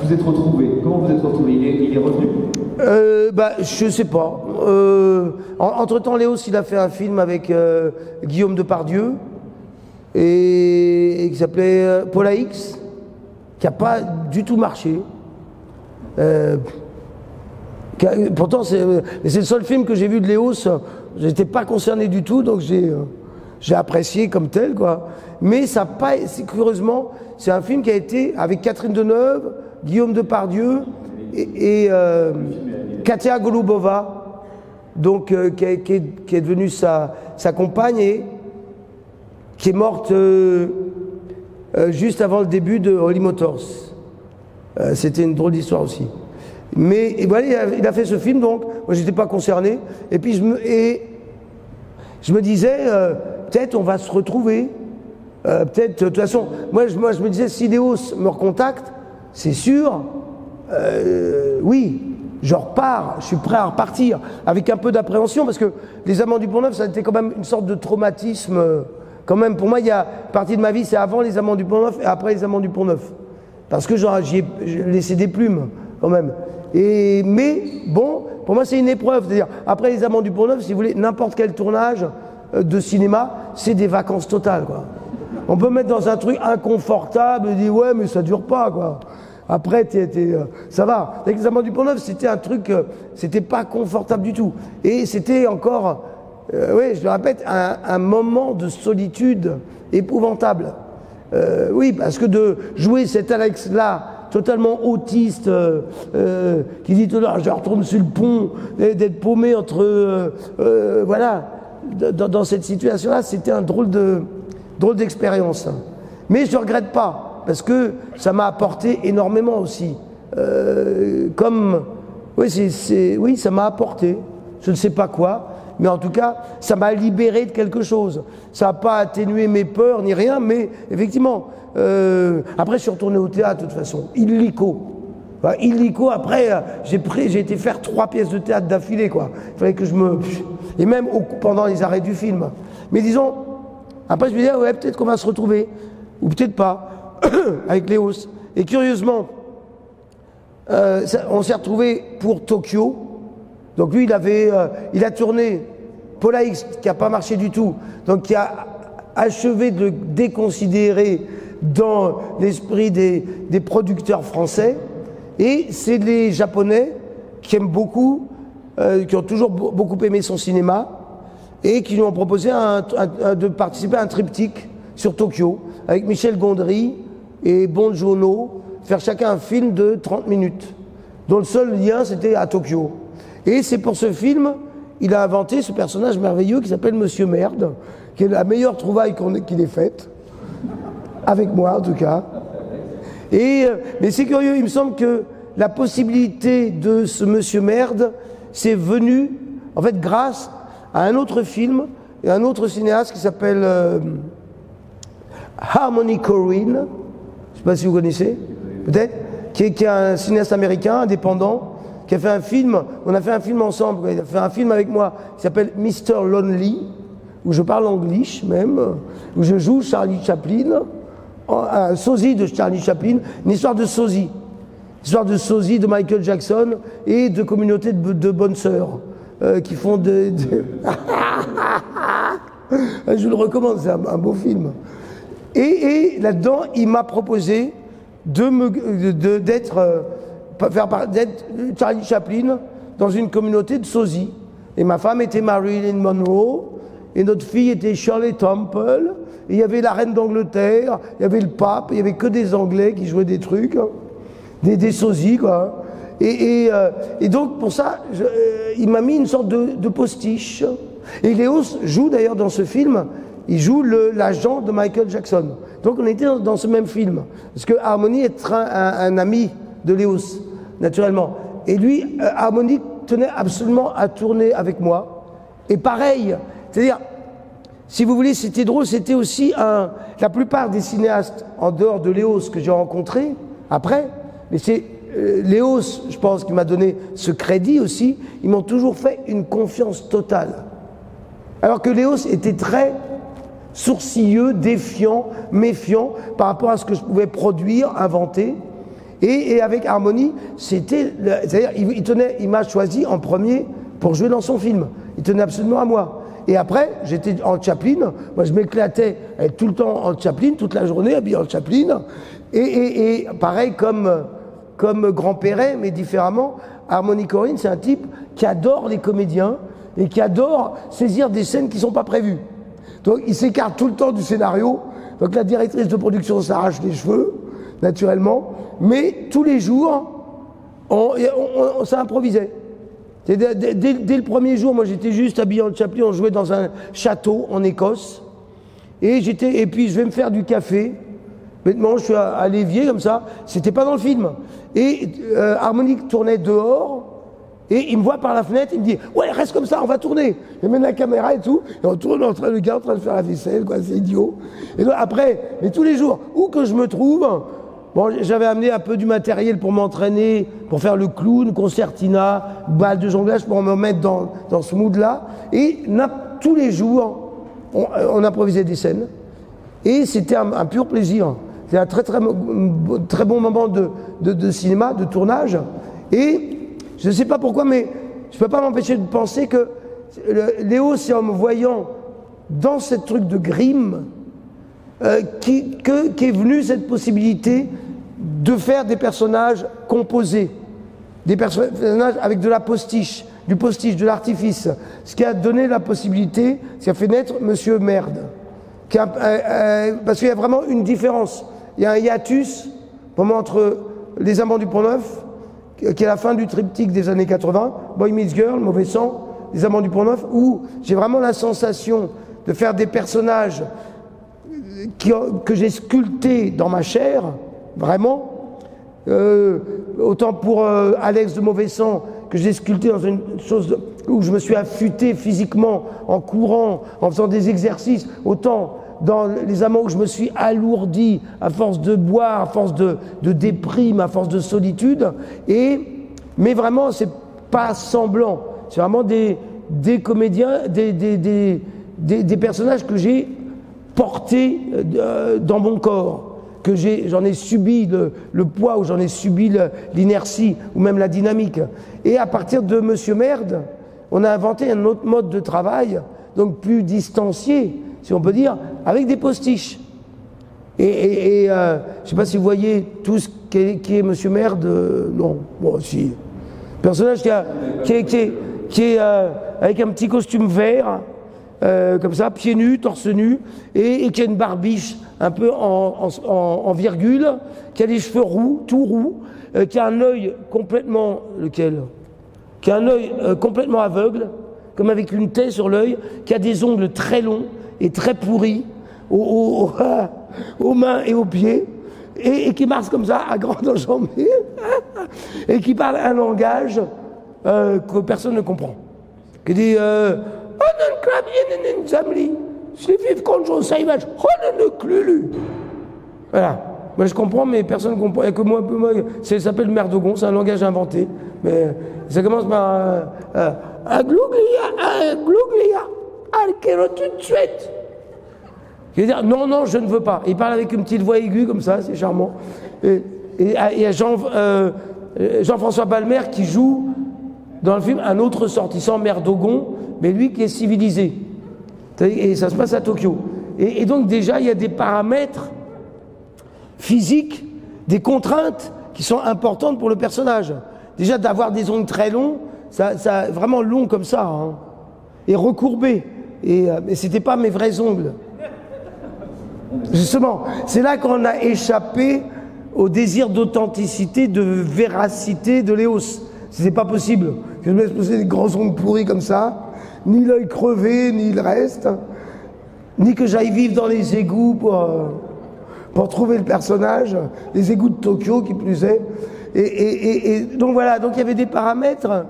vous êtes retrouvés? Comment vous êtes retrouvés? Il est revenu? Je sais pas. Entre-temps, Léos, il a fait un film avec Guillaume Depardieu et qui s'appelait Paula X, qui n'a pas du tout marché. Pourtant, c'est le seul film que j'ai vu de Léos. Je n'étais pas concerné du tout, donc j'ai apprécié comme tel, quoi. Mais ça pas, curieusement, c'est un film qui a été avec Catherine Deneuve, Guillaume Depardieu et Katia Golubova, donc qui est devenue sa compagne et qui est morte juste avant le début de Holly Motors. C'était une drôle d'histoire aussi. Mais voilà, il a fait ce film, donc moi j'étais pas concerné. Et puis je me disais, peut-être on va se retrouver. Peut-être, de toute façon, moi je me disais, si Léos me recontacte, c'est sûr, oui, je repars, je suis prêt à repartir, avec un peu d'appréhension, parce que les Amants du Pont-Neuf, ça a été quand même une sorte de traumatisme. Quand même, pour moi, il y a une partie de ma vie, c'est avant les Amants du Pont-Neuf et après les Amants du Pont-Neuf. Parce que j'y ai laissé des plumes, quand même. Mais bon, pour moi, c'est une épreuve. C'est-à-dire, après les Amants du Pont-Neuf, si vous voulez, n'importe quel tournage de cinéma, c'est des vacances totales, quoi. On peut mettre dans un truc inconfortable et dire, ouais, mais ça dure pas, quoi. Après, ça va. Avec les Amants du Pont-Neuf, c'était un truc, c'était pas confortable du tout. Et c'était encore, oui, je le répète, un moment de solitude épouvantable. Oui, parce que de jouer cet Alex-là, totalement autiste, qui dit tout à l'heure, je retourne sur le pont, d'être paumé entre... voilà, dans cette situation-là, c'était un drôle d'expérience. Mais je ne regrette pas, parce que ça m'a apporté énormément aussi. Oui, ça m'a apporté, je ne sais pas quoi, mais en tout cas, ça m'a libéré de quelque chose. Ça n'a pas atténué mes peurs ni rien, mais effectivement, après je suis retourné au théâtre de toute façon, illico. Enfin, illico, après, j'ai été faire 3 pièces de théâtre d'affilée, quoi. Il fallait que et même pendant les arrêts du film. Mais disons, après je me disais, ouais, peut-être qu'on va se retrouver. ou peut-être pas, avec Léos. Et curieusement, on s'est retrouvé pour Tokyo. Donc lui, il a tourné Paula X, qui n'a pas marché du tout, donc qui a achevé de le déconsidérer dans l'esprit des producteurs français. Et c'est les Japonais qui aiment beaucoup, qui ont toujours beaucoup aimé son cinéma, et qui lui ont proposé de participer à un triptyque sur Tokyo, avec Michel Gondry et Bong Joon-ho, faire chacun un film de 30 minutes, dont le seul lien c'était à Tokyo. Et c'est pour ce film, il a inventé ce personnage merveilleux qui s'appelle Monsieur Merde, qui est la meilleure trouvaille qu'il ait faite, avec moi en tout cas. Mais c'est curieux, il me semble que la possibilité de ce Monsieur Merde, c'est venu, en fait, grâce à un autre film et un autre cinéaste qui s'appelle Harmony Korine, je ne sais pas si vous connaissez, peut-être, qui est un cinéaste américain, indépendant, qui a fait un film, on a fait un film ensemble, il a fait un film avec moi qui s'appelle Mr. Lonely, où je parle anglais même, où je joue Charlie Chaplin, un sosie de Charlie Chaplin, une histoire de sosie. Histoire de sosie de Michael Jackson et de communautés de bonnes sœurs qui font Je vous le recommande, c'est un beau film. Et là-dedans, il m'a proposé d'être Charlie Chaplin dans une communauté de sosies. Et ma femme était Marilyn Monroe, et notre fille était Shirley Temple, et il y avait la reine d'Angleterre, il y avait le pape, il y avait que des Anglais qui jouaient des trucs, des sosies, quoi. Et donc, pour ça, il m'a mis une sorte de postiche. Et Léos joue d'ailleurs dans ce film, il joue l'agent de Michael Jackson. Donc on était dans ce même film. Parce que Harmony est un ami de Léos, naturellement. Et lui, Harmony tenait absolument à tourner avec moi. Et pareil, c'est-à-dire, si vous voulez, c'était drôle, c'était aussi la plupart des cinéastes, en dehors de Léos, que j'ai rencontrés, après, mais c'est Léos, je pense, qui m'a donné ce crédit aussi, ils m'ont toujours fait une confiance totale. Alors que Léos était très sourcilleux, défiant, méfiant par rapport à ce que je pouvais produire, inventer. Et avec Harmony, c'est-à-dire, il m'a choisi en premier pour jouer dans son film. Il tenait absolument à moi. Et après, j'étais en Chaplin. Moi, je m'éclatais à être tout le temps en Chaplin, toute la journée, habillé en Chaplin. Et pareil, comme Grand Perret, mais différemment, Harmony Korine, c'est un type qui adore les comédiens et qui adore saisir des scènes qui ne sont pas prévues. Donc, il s'écarte tout le temps du scénario. Donc, la directrice de production s'arrache les cheveux, naturellement. Mais tous les jours, on s'improvisait. Dès le premier jour, moi j'étais juste habillé en Chaplin, on jouait dans un château en Écosse. Et puis je vais me faire du café. Bêtement, je suis à l'évier comme ça. C'était pas dans le film. Et Harmony tournait dehors. Et il me voit par la fenêtre, il me dit « Ouais, reste comme ça, on va tourner !» Il mène la caméra et tout. Et on tourne le gars en train de faire la vaisselle, quoi, c'est idiot. Et donc, après, mais tous les jours, où que je me trouve, bon, j'avais amené un peu du matériel pour m'entraîner, pour faire le clown, concertina, balle de jonglage, pour me mettre dans ce mood-là. Et tous les jours, on improvisait des scènes. Et c'était un pur plaisir. C'était un très bon moment de cinéma, de tournage. Et je ne sais pas pourquoi, mais je ne peux pas m'empêcher de penser que Léo, c'est en me voyant dans ce truc de grime qu'est venue cette possibilité de faire des personnages composés, des personnages avec de la postiche, du postiche, de l'artifice, ce qui a donné la possibilité, ce qui a fait naître Monsieur Merde. Parce qu'il y a vraiment une différence. Il y a un hiatus vraiment entre Les Amants du Pont-Neuf, qui est la fin du triptyque des années 80, Boy Meets Girl, Mauvais Sang, Les Amants du Pont-Neuf, où j'ai vraiment la sensation de faire des personnages que j'ai sculptés dans ma chair, vraiment. Autant pour Alex de Mauvais Sang, que j'ai sculpté dans une chose où je me suis affûté physiquement en courant, en faisant des exercices, autant dans Les Amants où je me suis alourdi à force de boire, à force de déprime, à force de solitude. Mais vraiment, c'est pas semblant. C'est vraiment des comédiens, des personnages que j'ai porté dans mon corps, que j'en ai subi le poids, ou j'en ai subi l'inertie, ou même la dynamique. Et à partir de Monsieur Merde, on a inventé un autre mode de travail, donc plus distancié, si on peut dire, avec des postiches. Et je ne sais pas si vous voyez tout ce qui est Monsieur Merde, non, bon, si. Personnage qui est avec un petit costume vert, comme ça, pieds nus, torse nu, et qui a une barbiche un peu en virgule, qui a les cheveux roux, tout roux, qui a un œil complètement... Lequel? Qui a un œil complètement aveugle, comme avec une taie sur l'œil, qui a des ongles très longs et très pourris, aux mains et aux pieds, et qui marche comme ça, à grande enjambée, et qui parle un langage que personne ne comprend. Qui dit voilà. Moi je comprends, mais personne ne comprend. Il n'y a que moi, ça s'appelle merdogon, c'est un langage inventé. Mais ça commence par Glouglia, Alkero tout de suite. Il veut dire non, non, je ne veux pas. Il parle avec une petite voix aiguë comme ça, c'est charmant. Et il y a Jean-François Balmer qui joue dans le film un autre sortissant merdogon, mais lui qui est civilisé. Et ça se passe à Tokyo. Et donc déjà, il y a des paramètres physiques, des contraintes qui sont importantes pour le personnage. Déjà d'avoir des ongles très longs, ça vraiment long comme ça, hein, et recourbés. Mais c'était pas mes vrais ongles. Justement, c'est là qu'on a échappé au désir d'authenticité, de véracité de Léos. C'était pas possible que je me laisse poser des grands ongles pourris comme ça, ni l'œil crevé, ni le reste, ni que j'aille vivre dans les égouts pour trouver le personnage, les égouts de Tokyo qui plus est. Et donc voilà, donc il y avait des paramètres,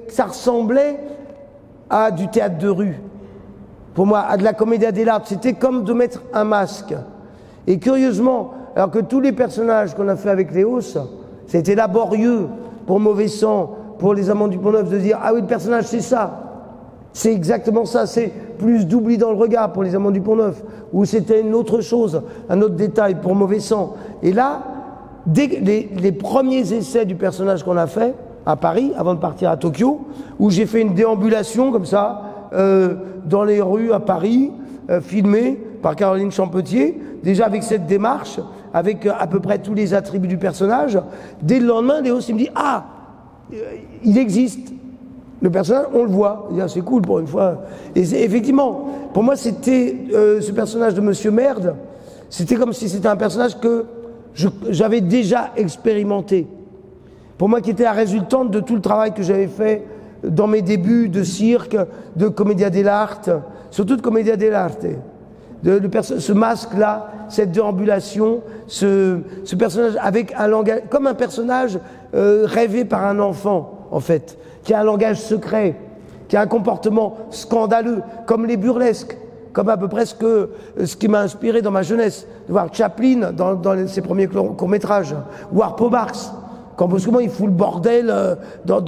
ça ressemblait à du théâtre de rue. Pour moi, à de la commedia dell'arte, c'était comme de mettre un masque. Et curieusement, alors que tous les personnages qu'on a fait avec Léos, c'était laborieux pour Mauvais Sang, pour les Amants du Pont-Neuf, de dire ah oui, le personnage c'est ça. C'est exactement ça, c'est plus d'oubli dans le regard pour les Amants du Pont-Neuf, ou c'était une autre chose, un autre détail pour Mauvais Sang. Et là, dès les premiers essais du personnage qu'on a fait à Paris, avant de partir à Tokyo, où j'ai fait une déambulation comme ça, dans les rues à Paris, filmée par Caroline Champetier, déjà avec cette démarche, avec à peu près tous les attributs du personnage. Dès le lendemain, Léos il me dit ah, il existe. Le personnage, on le voit. Il dit, ah, c'est cool pour une fois. Et effectivement, pour moi, c'était ce personnage de Monsieur Merde, c'était comme si c'était un personnage que j'avais déjà expérimenté. Pour moi, qui était la résultante de tout le travail que j'avais fait dans mes débuts de cirque, de commedia dell'arte, surtout de commedia dell'arte. Ce masque-là, cette déambulation, ce personnage avec un langage, comme un personnage rêvé par un enfant, en fait, qui a un langage secret, qui a un comportement scandaleux, comme les burlesques, comme à peu près ce qui m'a inspiré dans ma jeunesse, de voir Chaplin dans ses premiers courts-métrages, ou Harpo Marx, quand brusquement il fout le bordel dans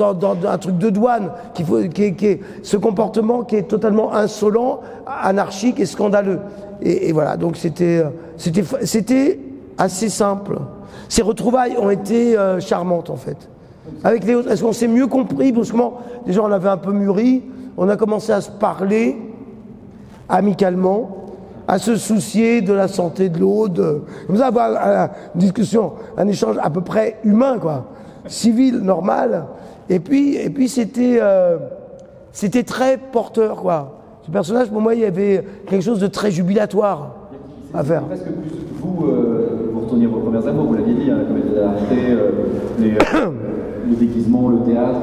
un truc de douane, qui est ce comportement qui est totalement insolent, anarchique et scandaleux. Et voilà, donc c'était assez simple. Ces retrouvailles ont été charmantes en fait. Avec Léos, est-ce qu'on s'est mieux compris? Brusquement, déjà on avait un peu mûri, on a commencé à se parler amicalement, à se soucier de la santé de l'autre, comme ça avoir une discussion, un échange à peu près humain, quoi, civil, normal. Et puis c'était très porteur, quoi. Ce personnage, pour moi, il y avait quelque chose de très jubilatoire à faire. Parce que plus vous retourniez vos premières amours, vous l'aviez dit, hein, la comédie dell'arte, le déguisement, le théâtre,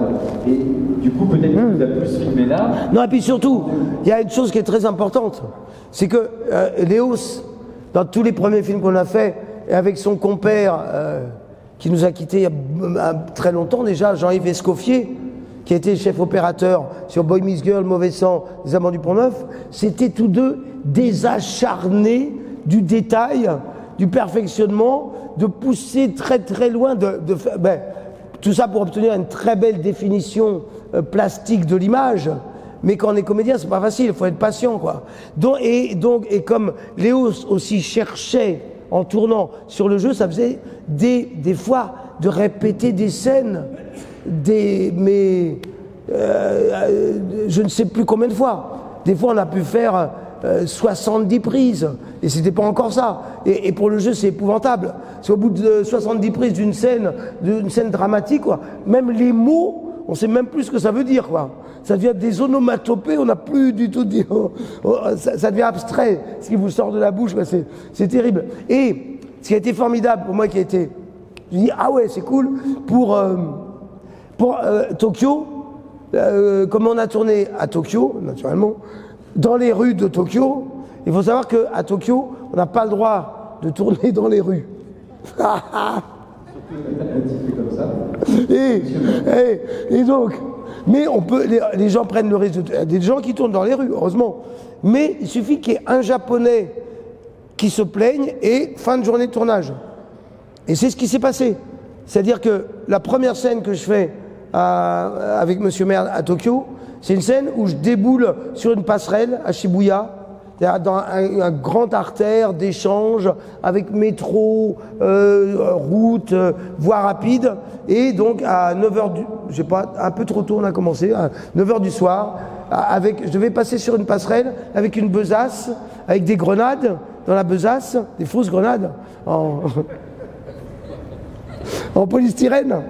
et du coup peut-être que vous avez plus filmé là. Non, et puis surtout, il y a une chose qui est très importante, c'est que Léos, dans tous les premiers films qu'on a fait, et avec son compère qui nous a quittés il y a très longtemps déjà, Jean-Yves Escoffier, qui était chef opérateur sur Boy Meets Girl, Mauvais Sang, Les Amants du Pont-Neuf, c'était tous deux des acharnés du détail, du perfectionnement, de pousser très très loin, de faire... tout ça pour obtenir une très belle définition plastique de l'image, Mais quand on est comédien, c'est pas facile, il faut être patient, quoi. Et comme Léo aussi cherchait en tournant sur le jeu, ça faisait des fois de répéter des scènes, je ne sais plus combien de fois. Des fois, on a pu faire 70 prises, et c'était pas encore ça. Et pour le jeu, c'est épouvantable. C'est au bout de 70 prises d'une scène dramatique, quoi. Même les mots, on sait même plus ce que ça veut dire, quoi. Ça devient des onomatopées, on n'a plus du tout dit. Ça devient abstrait, ce qui vous sort de la bouche, quoi. C'est terrible. Et ce qui a été formidable pour moi, je dis ah ouais, c'est cool pour Tokyo. Comme on a tourné à Tokyo, naturellement, dans les rues de Tokyo, il faut savoir qu'à Tokyo, on n'a pas le droit de tourner dans les rues. Et donc, mais on peut, les gens prennent le risque. Il y a des gens qui tournent dans les rues, heureusement. Mais il suffit qu'il y ait un Japonais qui se plaigne et fin de journée de tournage. Et c'est ce qui s'est passé. C'est-à-dire que la première scène que je fais avec Monsieur Maire à Tokyo, c'est une scène où je déboule sur une passerelle à Shibuya, dans un grand artère d'échange avec métro, route, voie rapide. Et donc à 9h je sais pas, un peu trop tôt on a commencé, à 9h du soir, je devais passer sur une passerelle avec une besace, avec des grenades dans la besace, des fausses grenades en polystyrène.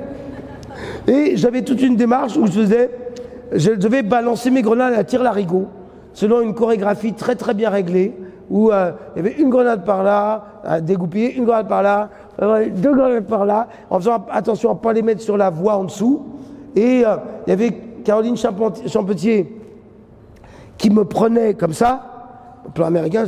Et j'avais toute une démarche où je devais balancer mes grenades à tir-larigot, selon une chorégraphie très très bien réglée, où il y avait une grenade par là, à dégoupiller, une grenade par là, deux grenades par là, en faisant attention à ne pas les mettre sur la voie en dessous. Et il y avait Caroline Champetier qui me prenait comme ça, plan américain,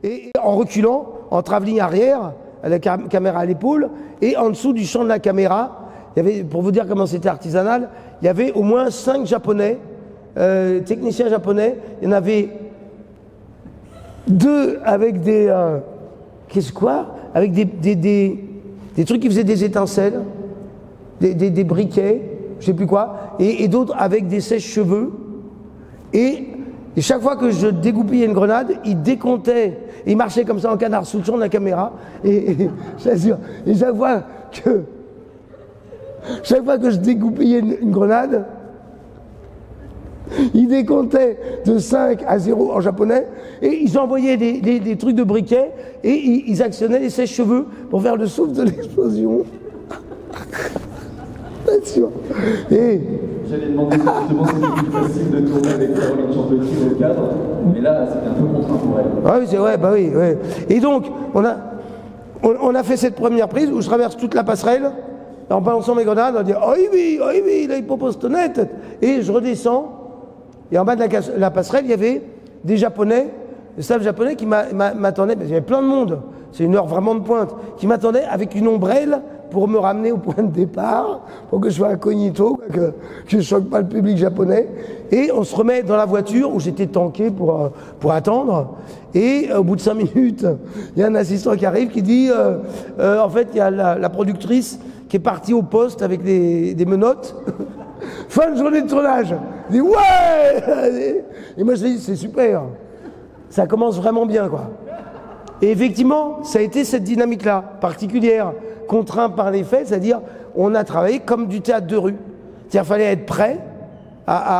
et en reculant, en travelling arrière, à la caméra à l'épaule, et en dessous du champ de la caméra, il y avait, pour vous dire comment c'était artisanal, il y avait au moins 5 Japonais, techniciens japonais. Il y en avait 2 avec des... avec des trucs qui faisaient des étincelles, des briquets, je sais plus quoi, et d'autres avec des sèches-cheveux. Et chaque fois que je dégoupillais une grenade, ils décomptaient, ils marchaient comme ça en canard sous le champ de la caméra, et j'assure, et chaque fois que je dégoupillais une grenade, ils décomptaient de 5 à 0 en japonais, et ils envoyaient des trucs de briquet, et ils actionnaient les sèche-cheveux pour faire le souffle de l'explosion. Bien sûr. Et j'allais demander justement si c'était plus facile de tourner avec Caroline Champetier au cadre, mais là c'était un peu contraint pour elle. Ah oui, c'est vrai, bah oui, ouais. Et donc, on a fait cette première prise où je traverse toute la passerelle, en balançant mes grenades, on dit « Oh oui, là il propose tonnette !» Et je redescends, et en bas de la passerelle, il y avait des Japonais, le staff japonais qui m'attendait, il y avait plein de monde, c'est une heure vraiment de pointe, qui m'attendait avec une ombrelle pour me ramener au point de départ, pour que je sois incognito, que je ne choque pas le public japonais. Et on se remet dans la voiture où j'étais tanké pour attendre. Et au bout de 5 minutes, il y a un assistant qui arrive qui dit en fait, il y a la productrice qui est partie au poste avec des menottes. Fin de journée de tournage. Je dis ouais. Et moi je dis c'est super. Ça commence vraiment bien, quoi. Et effectivement, ça a été cette dynamique-là, particulière, contraint par les faits, c'est-à-dire on a travaillé comme du théâtre de rue. C'est-à-dire qu'il fallait être prêt,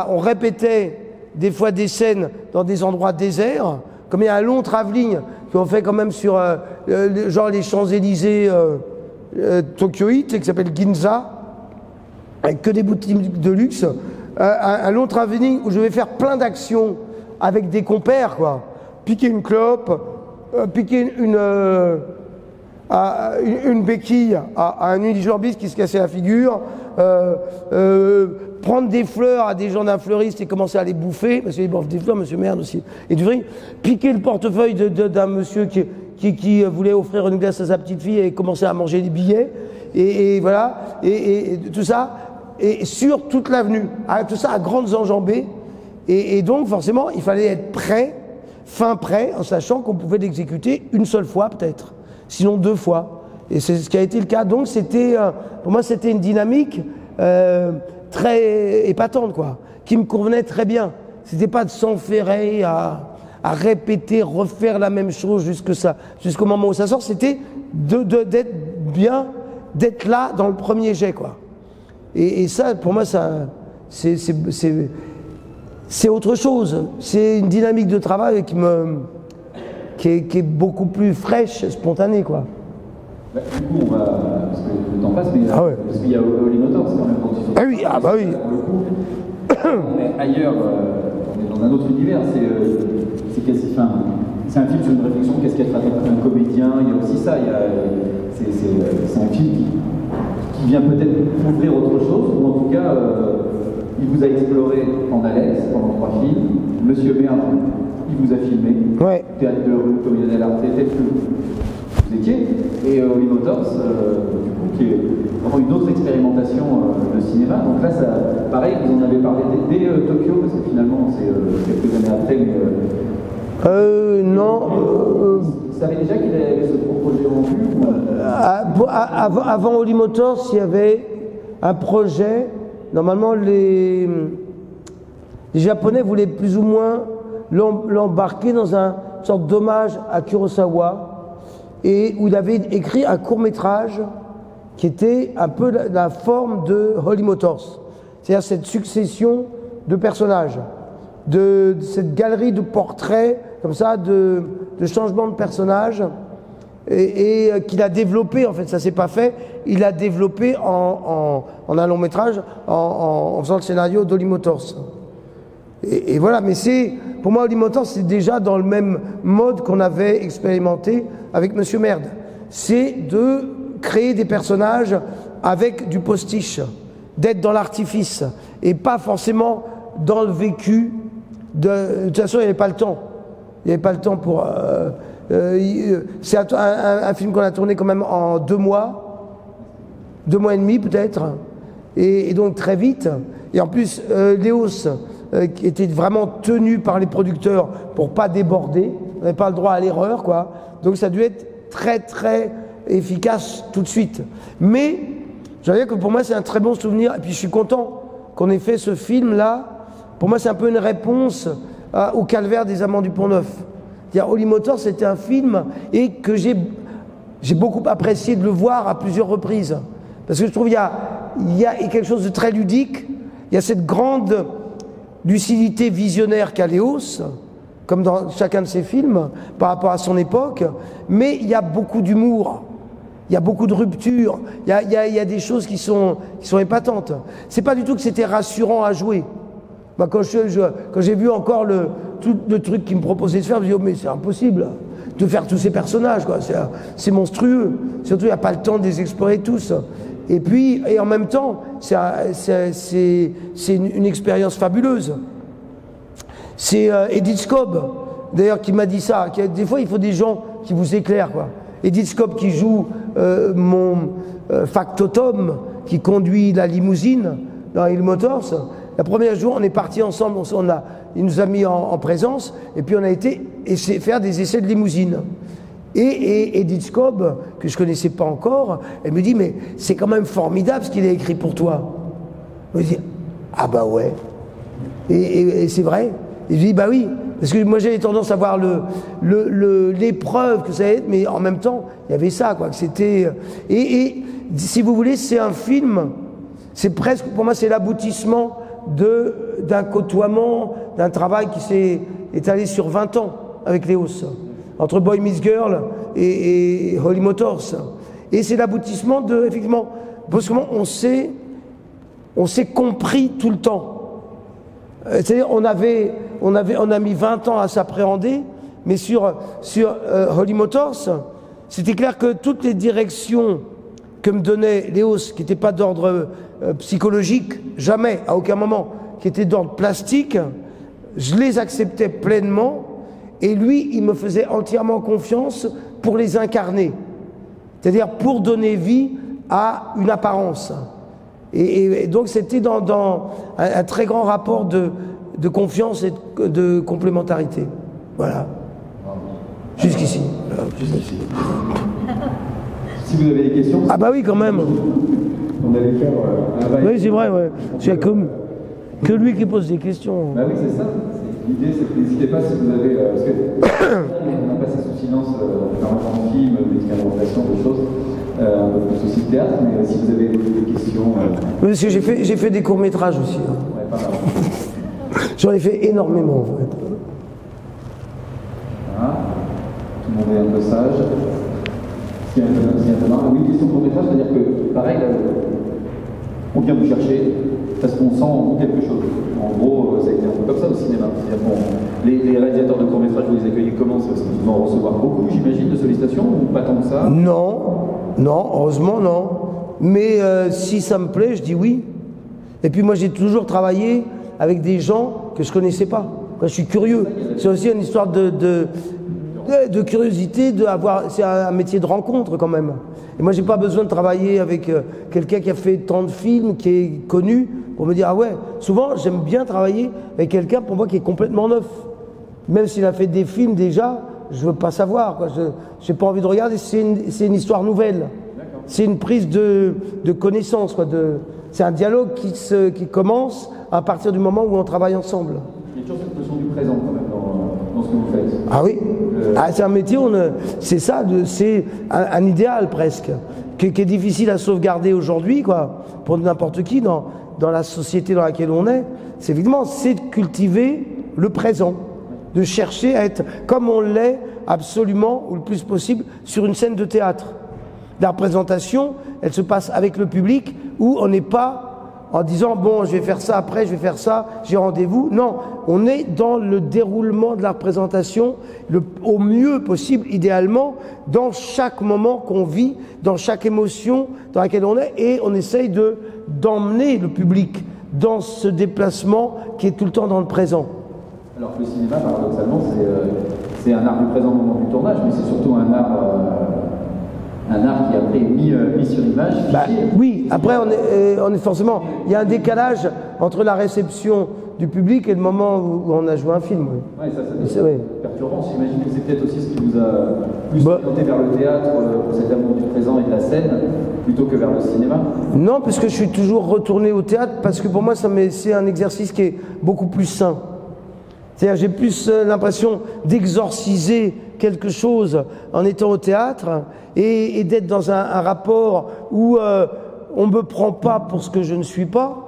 on répétait des fois des scènes dans des endroits déserts, comme il y a un long travelling qu'on fait quand même sur genre les Champs-Élysées tokyoïtes, qui s'appelle Ginza, avec que des boutiques de luxe, un long travelling où je vais faire plein d'actions avec des compères, quoi. Piquer une clope, piquer une béquille à un unijambiste qui se cassait la figure, prendre des fleurs à des gens d'un fleuriste et commencer à les bouffer, parce qu'il bouffe des fleurs, monsieur Merde aussi, et du vrai, piquer le portefeuille d'un monsieur qui voulait offrir une glace à sa petite fille et commencer à manger des billets, et voilà, et tout ça, et sur toute l'avenue, tout ça à grandes enjambées, et donc forcément il fallait être prêt, fin prêt, en sachant qu'on pouvait l'exécuter une seule fois peut-être, sinon 2 fois. Et c'est ce qui a été le cas. Donc c'était, pour moi c'était une dynamique très épatante, quoi, qui me convenait très bien. C'était pas de s'enferrer à répéter, refaire la même chose jusqu'au moment où ça sort. C'était d'être bien, d'être là dans le premier jet, quoi. Et ça, pour moi, ça, c'est autre chose. C'est une dynamique de travail qui est beaucoup plus fraîche, spontanée, quoi. Bah, du coup, on va, parce que le temps passe, mais parce qu'il y a Holy Motors quand même. Ah oui, ah bah oui. Pour le coup, on est ailleurs, on est dans un autre univers. C'est quasi, c'est un film sur une réflexion. Qu'est-ce qu'être un comédien? Il y a aussi ça. C'est un film qui vient peut-être ouvrir autre chose, ou en tout cas, il vous a exploré en Alex pendant 3 films. Monsieur Merde, il vous a filmé. Ouais. Théâtre de rue, comédien à l'art, tel que vous étiez. Et Holy Motors, du coup, qui est vraiment une autre expérimentation de cinéma. Donc là, ça, pareil, vous en avez parlé dès Tokyo, parce que finalement, c'est quelques années après. Non. Vous savez déjà qu'il avait ce projet en vue avant Holy Motors, il y avait un projet. Normalement, les Japonais voulaient plus ou moins l'embarquer dans une sorte d'hommage à Kurosawa, et où il avait écrit un court-métrage qui était un peu la forme de Holy Motors. C'est-à-dire cette succession de personnages, de cette galerie de portraits, comme ça, de changements de personnages, et qu'il a développé, en fait, ça s'est pas fait, il l'a développé en un long-métrage, en faisant le scénario d'Holy Motors. Et voilà, mais pour moi, Holy Motors, c'est déjà dans le même mode qu'on avait expérimenté avec Monsieur Merde. C'est de créer des personnages avec du postiche, d'être dans l'artifice, et pas forcément dans le vécu. De toute façon, il n'y avait pas le temps. Il n'y avait pas le temps pour... c'est un film qu'on a tourné quand même en 2 mois, 2 mois et demi peut-être, et donc très vite. Et en plus, Léos, qui était vraiment tenu par les producteurs pour pas déborder, on n'avait pas le droit à l'erreur, quoi. Donc ça a dû être très très efficace tout de suite. Mais je veux dire que pour moi c'est un très bon souvenir, et puis je suis content qu'on ait fait ce film-là. Pour moi c'est un peu une réponse au calvaire des Amants du Pont-Neuf. Holy Motors, c'était un film et que j'ai beaucoup apprécié de le voir à plusieurs reprises. Parce que je trouve qu'il y a quelque chose de très ludique, il y a cette grande lucidité visionnaire qu'a Léos, comme dans chacun de ses films, par rapport à son époque, mais il y a beaucoup d'humour, il y a beaucoup de ruptures, il y a des choses qui sont épatantes. C'est pas du tout que c'était rassurant à jouer. Bah, quand j'ai vu encore le truc qu'il me proposait de faire, je me dis, oh, mais c'est impossible de faire tous ces personnages, quoi. C'est monstrueux. Surtout, il n'y a pas le temps de les explorer tous. Et en même temps, c'est une expérience fabuleuse. C'est Edith Scobb, d'ailleurs, qui m'a dit ça. Des fois, il faut des gens qui vous éclairent, quoi. Edith Scobb qui joue mon factotum, qui conduit la limousine dans Holy Motors. La première jour, on est partis ensemble, il nous a mis en présence, et puis on a été faire des essais de limousine. Et Edith Scobb, que je ne connaissais pas encore, elle me dit, mais c'est quand même formidable ce qu'il a écrit pour toi. Je me dis, ah bah ouais. Et c'est vrai. Et je dis, bah oui. Parce que moi j'avais tendance à voir l'épreuve que ça allait être, mais en même temps, il y avait ça, quoi. Que c'était. Et si vous voulez, c'est un film, c'est presque, pour moi, c'est l'aboutissement d'un côtoiement, d'un travail qui s'est étalé sur 20 ans avec Léos, entre Boy Meets Girl et Holy Motors. Et c'est l'aboutissement de, effectivement, parce que on s'est compris tout le temps. C'est-à-dire, on a mis 20 ans à s'appréhender, mais sur Holy Motors, c'était clair que toutes les directions que me donnait Léos, qui n'étaient pas d'ordre psychologique, jamais, à aucun moment, qui étaient d'ordre plastique, je les acceptais pleinement, et lui, il me faisait entièrement confiance pour les incarner, c'est-à-dire pour donner vie à une apparence. Et donc c'était dans un très grand rapport de confiance et de complémentarité. Voilà. Jusqu'ici. Jusqu'ici. Si vous avez des questions... Ah bah oui, quand même. On allait faire... oui, c'est vrai, ouais. Je suis comme... Que lui qui pose des questions. Bah oui, c'est ça. L'idée, c'est que n'hésitez pas si vous avez. Parce que on a passé sous silence énormément de films, d'expérimentations, de choses, un peu plus aussi de théâtre, mais si vous avez des questions. Parce que j'ai fait des courts-métrages aussi. Hein. Ouais, pas mal. J'en ai fait énormément en fait. Voilà. Tout le monde est un peu sage. S'il y a un peu marre. Oui, question court-métrage, c'est-à-dire que, pareil, on vient vous chercher parce qu'on sent en vous quelque chose. En gros, ça a été un peu comme ça au cinéma. Bon, les réalisateurs de court-métrage, vous les accueillez comment? Parce qu'ils vont recevoir beaucoup, j'imagine, de sollicitations ou pas tant que ça? Non, non, heureusement non. Mais si ça me plaît, je dis oui. Et puis moi, j'ai toujours travaillé avec des gens que je connaissais pas. Quand je suis curieux. C'est aussi une histoire de curiosité, c'est un métier de rencontre quand même. Et moi, j'ai pas besoin de travailler avec quelqu'un qui a fait tant de films, qui est connu, pour me dire ah ouais. Souvent, j'aime bien travailler avec quelqu'un pour moi qui est complètement neuf. Même s'il a fait des films déjà, je veux pas savoir. Je n'ai pas envie de regarder. C'est une histoire nouvelle. C'est une prise de connaissance. C'est un dialogue qui commence à partir du moment où on travaille ensemble. Il y a toujours cette notion du présent quand même dans ce que vous faites. Ah oui, c'est un métier, c'est ça, c'est un idéal presque, qui est difficile à sauvegarder aujourd'hui, quoi, pour n'importe qui dans la société dans laquelle on est. C'est évidemment, c'est de cultiver le présent, de chercher à être comme on l'est absolument, ou le plus possible, sur une scène de théâtre. La représentation, elle se passe avec le public, où on n'est pas en disant bon, je vais faire ça après, je vais faire ça, j'ai rendez-vous. Non, on est dans le déroulement de la représentation au mieux possible, idéalement, dans chaque moment qu'on vit, dans chaque émotion dans laquelle on est, et on essaye d'emmener le public dans ce déplacement qui est tout le temps dans le présent. Alors que le cinéma, paradoxalement, c'est un art du présent au moment du tournage, mais c'est surtout un art qui a après mis sur image. Oui, après on est forcément, il y a un décalage entre la réception du public et le moment où on a joué un film. Oui, ça doit être perturbant. J'imagine que c'est peut-être aussi ce qui vous a plus orienté vers le théâtre, pour cet amour du présent et de la scène, plutôt que vers le cinéma. Non, parce que je suis toujours retourné au théâtre, parce que pour moi c'est un exercice qui est beaucoup plus sain. C'est-à-dire j'ai plus l'impression d'exorciser quelque chose en étant au théâtre et d'être dans un rapport où on ne me prend pas pour ce que je ne suis pas.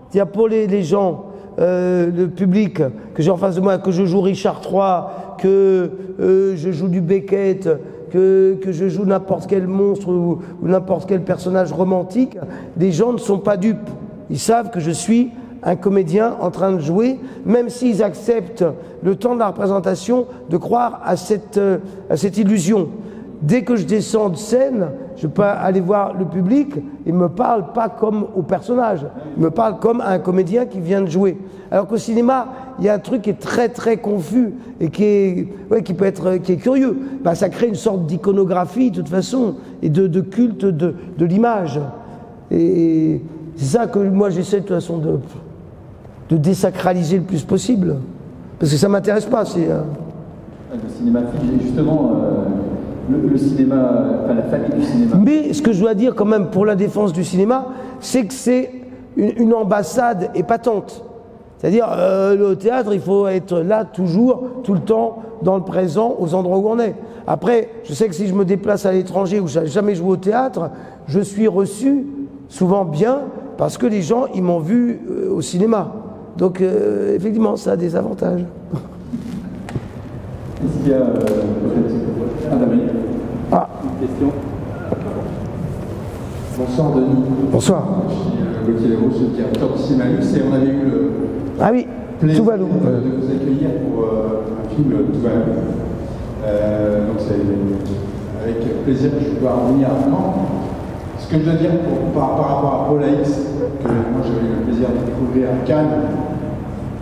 C'est-à-dire pour les gens, le public que j'ai en face de moi, que je joue Richard III, que je joue du Beckett, que je joue n'importe quel monstre ou n'importe quel personnage romantique, les gens ne sont pas dupes. Ils savent que je suis un comédien en train de jouer, même s'ils acceptent le temps de la représentation de croire à cette illusion. Dès que je descends de scène, je peux aller voir le public, il ne me parle pas comme au personnage, il me parle comme à un comédien qui vient de jouer. Alors qu'au cinéma, il y a un truc qui est très très confus et qui est curieux. Ça crée une sorte d'iconographie de toute façon et de culte de l'image. Et c'est ça que moi j'essaie de toute façon de désacraliser le plus possible. Parce que ça ne m'intéresse pas. Le cinéma film, justement, le cinéma, enfin la famille du cinéma. Mais ce que je dois dire quand même pour la défense du cinéma, c'est que c'est une ambassade épatante. C'est-à-dire, le théâtre, il faut être là toujours, tout le temps, dans le présent, aux endroits où on est. Après, je sais que si je me déplace à l'étranger où je n'ai jamais joué au théâtre, je suis reçu souvent bien parce que les gens, ils m'ont vu au cinéma. Donc, effectivement, ça a des avantages. Est-ce qu'il y a peut-être une question? Bonsoir Denis. Bonsoir. Je suis Gauthier Legros, je suis directeur du Cinémalus et on avait eu le plaisir de vous accueillir pour un film Tuvalu. Donc c'est avec plaisir que je dois revenir maintenant. Ce que je dois dire par rapport à Paul Haïx, que moi j'avais eu le plaisir de découvrir à Cannes,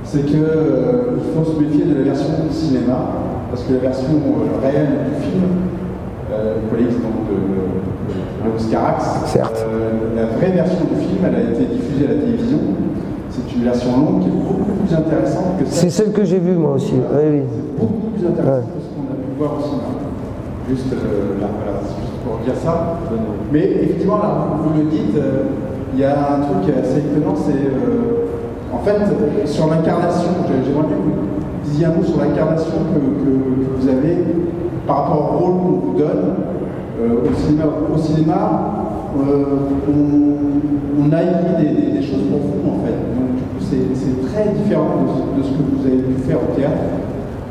c'est qu'il faut se méfier de la version cinéma, parce que la version réelle du film, Paul Haïx, donc de Oscarax, la vraie version du film, elle a été diffusée à la télévision. C'est une version longue qui est beaucoup plus intéressante que celle. C'est celle que j'ai vue moi aussi. Oui. C'est beaucoup plus intéressant que ce qu'on a pu voir au cinéma. Juste pour dire ça. Mais effectivement, là, vous le dites, il y a un truc assez étonnant, c'est en En fait, sur l'incarnation, j'aimerais bien que vous disiez un mot sur l'incarnation que vous avez par rapport au rôle qu'on vous donne au cinéma. On a écrit des choses pour vous, en fait. Donc, du coup, c'est très différent de ce que vous avez pu faire au théâtre.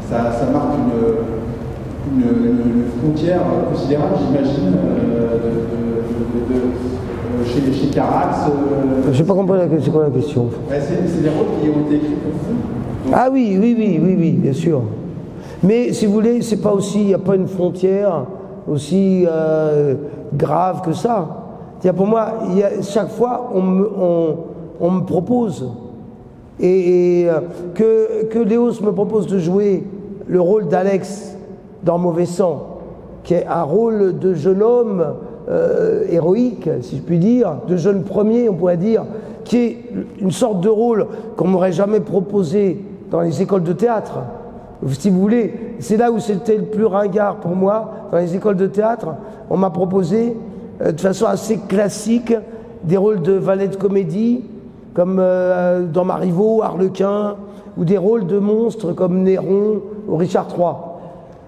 Ça marque une frontière considérable, j'imagine, chez Carax. Je n'ai pas compris c'est quoi la question. C'est des rôles qui ont été écrits pour vous. Donc... Ah oui, bien sûr. Mais si vous voulez, c'est pas aussi, il n'y a pas une frontière aussi grave que ça. Pour moi, chaque fois, on me propose. Et que Léos me propose de jouer le rôle d'Alex dans Mauvais Sang, qui est un rôle de jeune homme héroïque, si je puis dire, de jeune premier, on pourrait dire, qui est une sorte de rôle qu'on m'aurait jamais proposé dans les écoles de théâtre. Si vous voulez, c'est là où c'était le plus ringard pour moi, dans les écoles de théâtre, on m'a proposé de façon assez classique des rôles de valet de comédie, comme dans Marivaux, Harlequin, ou des rôles de monstres comme Néron ou Richard III.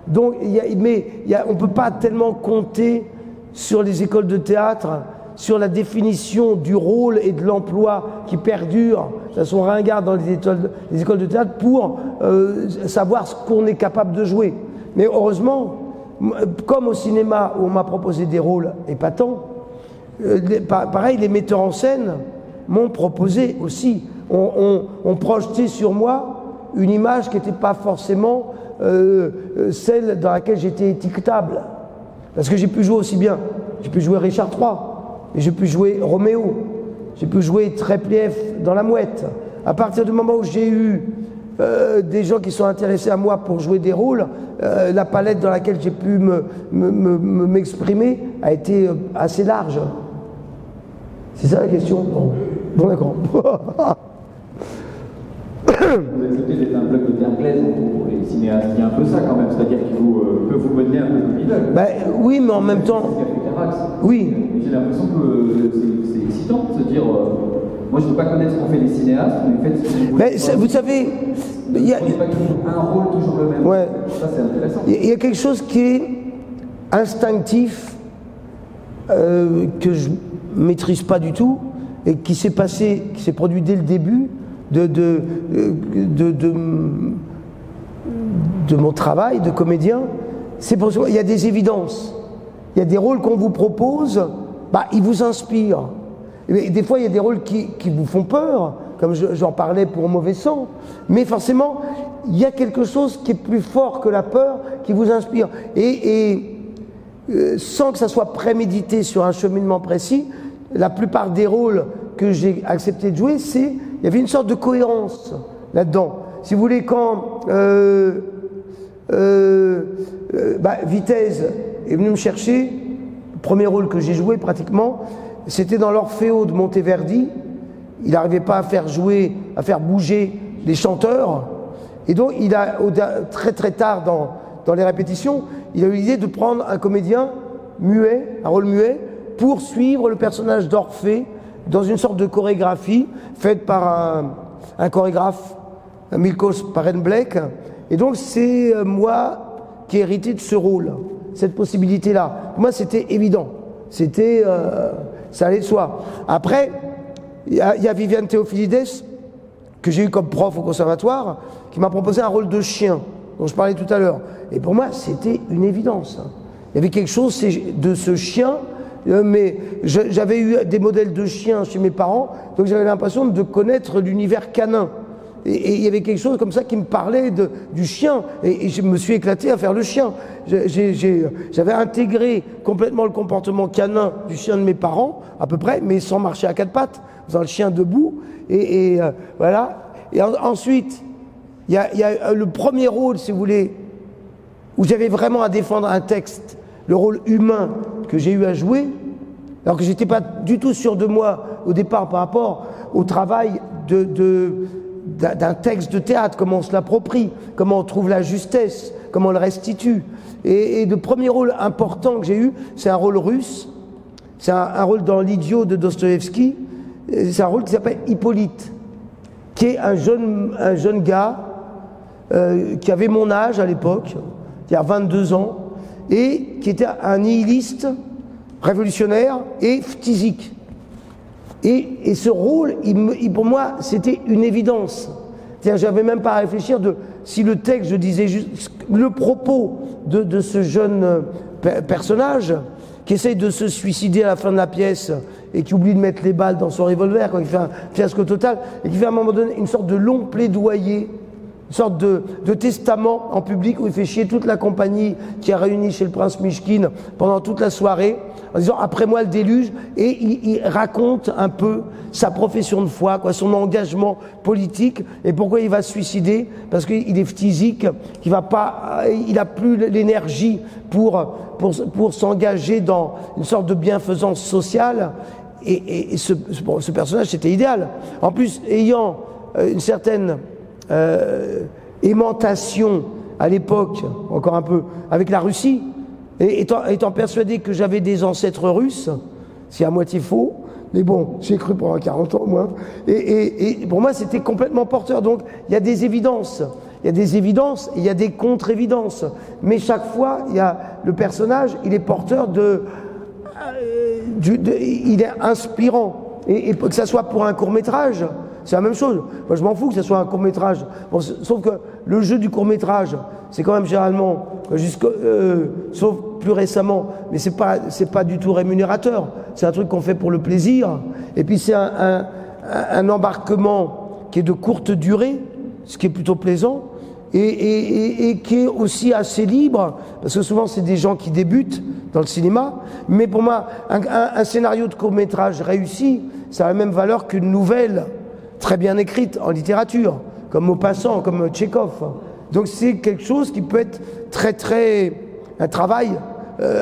Donc, on ne peut pas tellement compter sur les écoles de théâtre, sur la définition du rôle et de l'emploi qui perdure de façon ringarde dans les écoles de théâtre pour savoir ce qu'on est capable de jouer. Mais heureusement, comme au cinéma où on m'a proposé des rôles épatants, pareil, les metteurs en scène m'ont proposé aussi, ont projeté sur moi une image qui n'était pas forcément celle dans laquelle j'étais étiquetable. Parce que j'ai pu jouer aussi bien, j'ai pu jouer Richard III, et j'ai pu jouer Roméo, j'ai pu jouer Tréplief dans La Mouette. À partir du moment où j'ai eu des gens qui sont intéressés à moi pour jouer des rôles, la palette dans laquelle j'ai pu m'exprimer a été assez large. C'est ça la question? Bon d'accord. Vous acceptez d'être un bloc de terre anglaise pour les cinéastes. Il y a un peu ça quand même, c'est-à-dire qu'il peut vous mener un peu comme ils veulent. Oui, mais en même temps. Oui. J'ai l'impression que c'est excitant de se dire moi je ne veux pas connaître ce qu'ont fait les cinéastes, mais faites vous savez. Il y a un rôle toujours le même. Ouais. Ça c'est intéressant. Il y a quelque chose qui est instinctif, que je ne maîtrise pas du tout, et qui s'est produit dès le début de mon travail de comédien. C'est pour ça qu'il y a des évidences. Il y a des rôles qu'on vous propose, ils vous inspirent. Et des fois, il y a des rôles qui vous font peur, comme j'en parlais pour Mauvais Sang. Mais forcément, il y a quelque chose qui est plus fort que la peur, qui vous inspire. Et sans que ça soit prémédité sur un cheminement précis, la plupart des rôles que j'ai accepté de jouer, il y avait une sorte de cohérence là-dedans. Si vous voulez, quand Vitesse est venu me chercher, le premier rôle que j'ai joué pratiquement, c'était dans l'Orfeo de Monteverdi. Il n'arrivait pas à faire bouger les chanteurs. Et donc, il a, très très tard dans les répétitions, il a eu l'idée de prendre un comédien muet, un rôle muet, pour suivre le personnage d'Orphée dans une sorte de chorégraphie faite par un chorégraphe, Milkos Parenblek. Et donc, c'est moi qui ai hérité de ce rôle, cette possibilité-là. Pour moi, c'était évident. Ça allait de soi. Après, il y a Viviane Théophilides, que j'ai eu comme prof au conservatoire, qui m'a proposé un rôle de chien, dont je parlais tout à l'heure. Et pour moi, c'était une évidence. Il y avait quelque chose de ce chien, mais j'avais eu des modèles de chiens chez mes parents, donc j'avais l'impression de connaître l'univers canin. Et il y avait quelque chose comme ça qui me parlait du chien, et je me suis éclaté à faire le chien. J'avais intégré complètement le comportement canin du chien de mes parents, à peu près, mais sans marcher à quatre pattes, faisant le chien debout, voilà. Et ensuite, il y a le premier rôle, si vous voulez, où j'avais vraiment à défendre un texte, le rôle humain que j'ai eu à jouer, alors que j'étais pas du tout sûr de moi au départ par rapport au travail d'un texte de théâtre, comment on se l'approprie, comment on trouve la justesse, comment on le restitue. Et le premier rôle important que j'ai eu, c'est un rôle russe, c'est un rôle dans L'Idiot de Dostoïevski, c'est un rôle qui s'appelle Hippolyte. qui est un jeune gars qui avait mon âge à l'époque, il y a 22 ans, et qui était un nihiliste révolutionnaire et phtisique. Et ce rôle, pour moi, c'était une évidence. C'est-à-dire, j'avais même pas à réfléchir si le texte, je disais juste le propos de ce jeune personnage qui essaye de se suicider à la fin de la pièce et qui oublie de mettre les balles dans son revolver, qui fait un fiasco total, et qui fait à un moment donné une sorte de long plaidoyer, une sorte de testament en public où il fait chier toute la compagnie qui a réuni chez le prince Mychkine pendant toute la soirée, en disant après moi le déluge, et il raconte un peu sa profession de foi, son engagement politique, et pourquoi il va se suicider, parce qu'il est phtisique, il n'a plus l'énergie pour s'engager dans une sorte de bienfaisance sociale, et ce personnage c'était idéal. En plus, ayant une certaine aimantation à l'époque, encore un peu, avec la Russie, et étant persuadé que j'avais des ancêtres russes, c'est à moitié faux, mais bon, j'ai cru pendant 40 ans, moi, et pour moi, c'était complètement porteur. Donc, il y a des évidences, et il y a des contre-évidences, mais chaque fois, le personnage, il est porteur il est inspirant, et que ça soit pour un court-métrage, c'est la même chose. Moi, je m'en fous que ce soit un court-métrage. Bon, sauf que le jeu du court-métrage, c'est quand même généralement, sauf plus récemment, mais c'est pas du tout rémunérateur. C'est un truc qu'on fait pour le plaisir. Et puis c'est un embarquement qui est de courte durée, ce qui est plutôt plaisant, et qui est aussi assez libre, parce que souvent c'est des gens qui débutent dans le cinéma. Mais pour moi, un scénario de court-métrage réussi, ça a la même valeur qu'une nouvelle très bien écrite en littérature, comme Maupassant, comme Tchekhov. Donc c'est quelque chose qui peut être un travail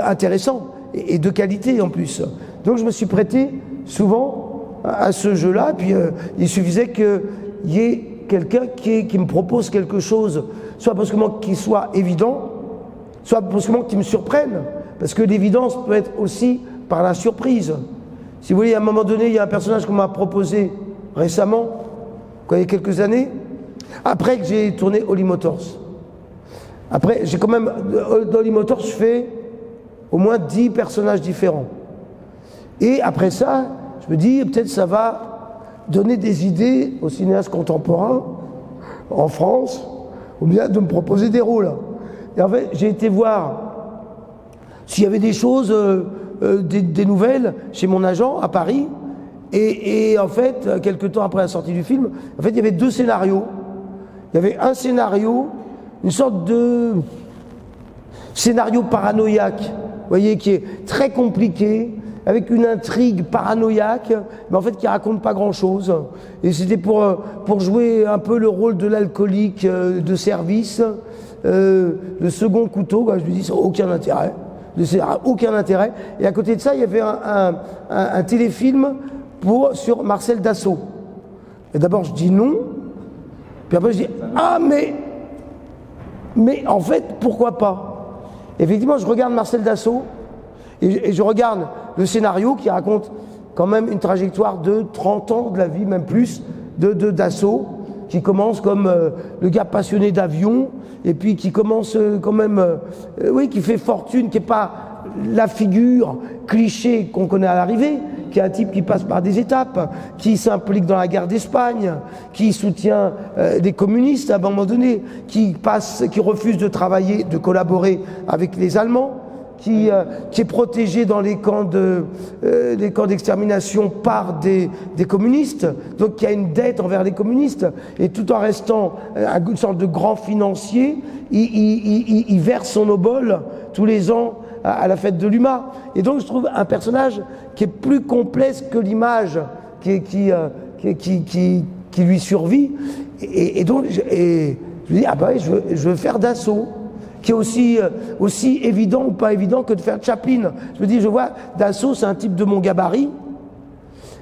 intéressant et de qualité en plus. Donc je me suis prêté souvent à ce jeu-là, puis il suffisait qu'il y ait quelqu'un qui me propose quelque chose, soit brusquement qui soit évident, soit brusquement qui me surprenne, parce que l'évidence peut être aussi par la surprise. Si vous voulez, à un moment donné, il y a un personnage qu'on m'a proposé récemment, il y a quelques années, après que j'ai tourné Holly Motors. Après, j'ai quand même, dans Holly Motors, je fais au moins 10 personnages différents. Et après ça, je me dis, peut-être ça va donner des idées aux cinéastes contemporains en France, ou bien de me proposer des rôles. Et en fait, j'ai été voir s'il y avait des choses, des nouvelles chez mon agent à Paris. Et en fait, quelques temps après la sortie du film, en fait, il y avait 2 scénarios. Il y avait un scénario, une sorte de scénario paranoïaque, vous voyez, qui est très compliqué, avec une intrigue paranoïaque, mais en fait qui raconte pas grand-chose. Et c'était pour jouer un peu le rôle de l'alcoolique de service, le second couteau. Je me dis, ça n'a aucun intérêt. Aucun intérêt. Et à côté de ça, il y avait un téléfilm sur Marcel Dassault. Et d'abord, je dis non. Puis après, je dis, ah, mais en fait, pourquoi pas? Effectivement, je regarde Marcel Dassault et je regarde le scénario qui raconte quand même une trajectoire de 30 ans de la vie, même plus, de Dassault, qui commence comme le gars passionné d'avion, et puis qui commence quand même, qui fait fortune, qui n'est pas la figure cliché qu'on connaît à l'arrivée, qui est un type qui passe par des étapes, qui s'implique dans la guerre d'Espagne, qui soutient des communistes à un moment donné, qui refuse de travailler, de collaborer avec les Allemands, qui est protégé dans les camps d'extermination par des communistes, donc qui a une dette envers les communistes, et tout en restant une sorte de grand financier, il verse son obole tous les ans à la fête de l'UMA. Et donc je trouve un personnage qui est plus complexe que l'image qui lui survit, et donc je me dis, ah bah oui, je veux faire Dassault, qui est aussi évident ou pas évident que de faire Chaplin. Je me dis, je vois, Dassault, c'est un type de mon gabarit,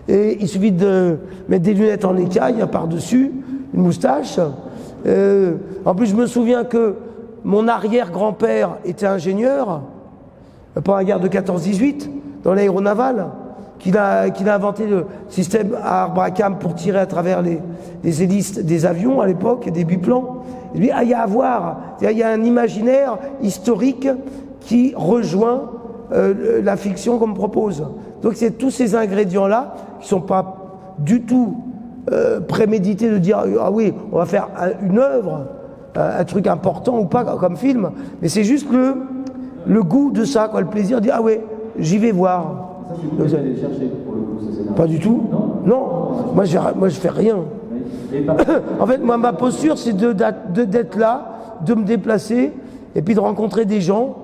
et il suffit de mettre des lunettes en écaille par-dessus, une moustache. En plus, je me souviens que mon arrière-grand-père était ingénieur pendant la guerre de 14-18, dans l'aéronaval. qu'il a inventé le système à arbre à cames pour tirer à travers les hélices des avions à l'époque, des biplans. Il dit, il y a à voir, il y a un imaginaire historique qui rejoint la fiction qu'on me propose. Donc c'est tous ces ingrédients-là qui ne sont pas du tout prémédités de dire ah oui, on va faire une œuvre, un truc important ou pas comme film, mais c'est juste le goût de ça, quoi, le plaisir de dire ah ouais, j'y vais voir. Ça, c'est vous qui allez chercher pour le coup, ce scénario. Pas du tout. Non. Moi je fais rien. En fait, moi ma posture c'est d'être là, de me déplacer et puis de rencontrer des gens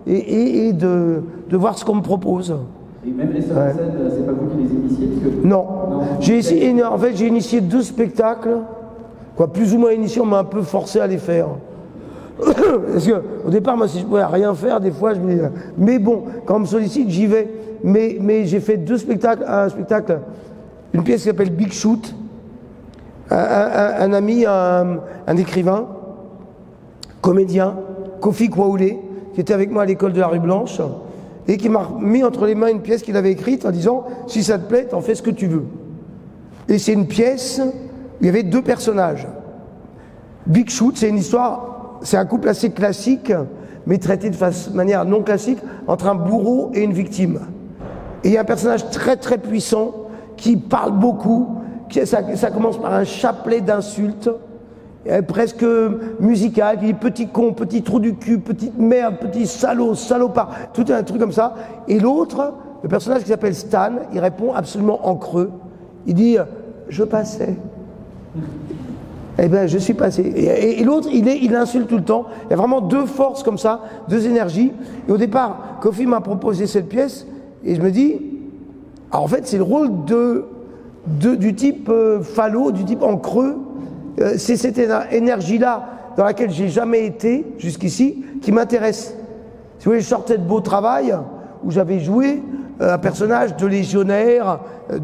et de voir ce qu'on me propose. Et même les scènes, c'est pas vous qui les initiez parce que... Non. En fait, j'ai initié 2 spectacles, quoi, plus ou moins initiés, on m'a un peu forcé à les faire. Parce que, au départ, moi, si je pouvais rien faire, des fois, je me disais, mais bon, quand on me sollicite, j'y vais. Mais j'ai fait 2 spectacles, un spectacle, une pièce qui s'appelle Big Shoot, un ami, un écrivain, comédien, Kofi Kwaoulé, qui était avec moi à l'école de la rue Blanche, et qui m'a mis entre les mains une pièce qu'il avait écrite en disant « Si ça te plaît, t'en fais ce que tu veux ». Et c'est une pièce où il y avait 2 personnages. Big Shoot, c'est une histoire, c'est un couple assez classique, mais traité de manière non classique, entre un bourreau et une victime. Et il y a un personnage très très puissant qui parle beaucoup, ça commence par un chapelet d'insultes, presque musical, qui dit petit con, petit trou du cul, petite merde, petit salaud, salopard, tout un truc comme ça. Et l'autre, le personnage qui s'appelle Stan, il répond absolument en creux. Il dit « Je passais ». Eh bien, je suis passé. Et l'autre, il insulte tout le temps. Il y a vraiment 2 forces comme ça, 2 énergies. Et au départ, Kofi m'a proposé cette pièce, et je me dis, alors en fait, c'est le rôle du type phallo, du type en creux. C'est cette énergie-là dans laquelle j'ai jamais été jusqu'ici qui m'intéresse. Si vous voulez, je sortais de Beau Travail où j'avais joué un personnage de légionnaire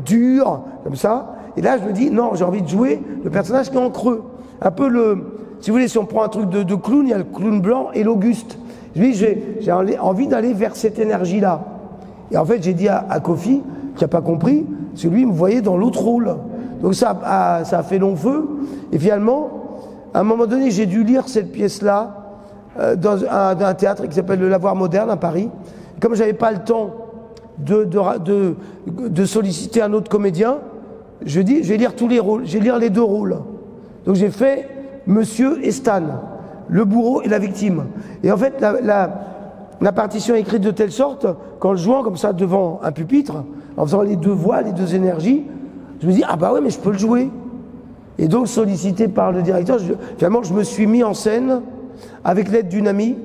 dur comme ça, et là je me dis non, j'ai envie de jouer le personnage qui est en creux, un peu si vous voulez, si on prend un truc de clown, il y a le clown blanc et l'Auguste. Je me dis j'ai envie d'aller vers cette énergie-là. Et en fait j'ai dit à Kofi, qui n'a pas compris, parce que lui il me voyait dans l'autre rôle. Donc ça a fait long feu, et finalement, à un moment donné, j'ai dû lire cette pièce-là dans un théâtre qui s'appelle le Lavoir Moderne à Paris. Comme je n'avais pas le temps de solliciter un autre comédien, je dis, je vais lire tous les rôles, je vais lire les 2 rôles. Donc j'ai fait Monsieur et Stan, le bourreau et la victime. Et en fait, la partition est écrite de telle sorte qu'en le jouant comme ça devant un pupitre, en faisant les 2 voix, les 2 énergies, je me dis, ah bah ouais, mais je peux le jouer. Et donc, sollicité par le directeur, finalement, je me suis mis en scène avec l'aide d'une amie,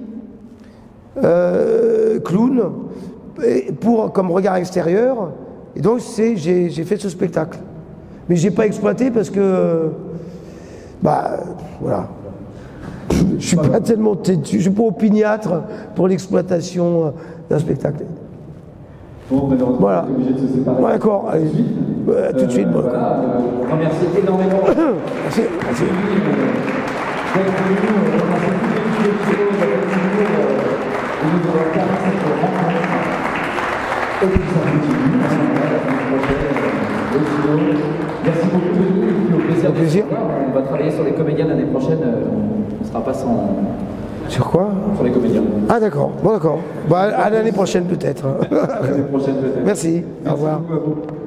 clown, comme regard extérieur. Et donc, j'ai fait ce spectacle. Mais je n'ai pas exploité parce que, voilà. Je suis pas tellement têtu, je suis pas opiniâtre pour l'exploitation d'un spectacle. Bon, voilà. On est obligé de se séparer. Ouais, d'accord, allez. Tout de suite. Voilà, on remercie énormément. Merci. Merci. Merci beaucoup, Tony. Au plaisir. On va travailler sur les comédiens l'année prochaine. On ne sera pas sans... Sur quoi? Sur les comédiens. Ah d'accord, bon d'accord. À l'année prochaine peut-être. À l'année prochaine peut-être. Merci, au revoir. Merci beaucoup à vous.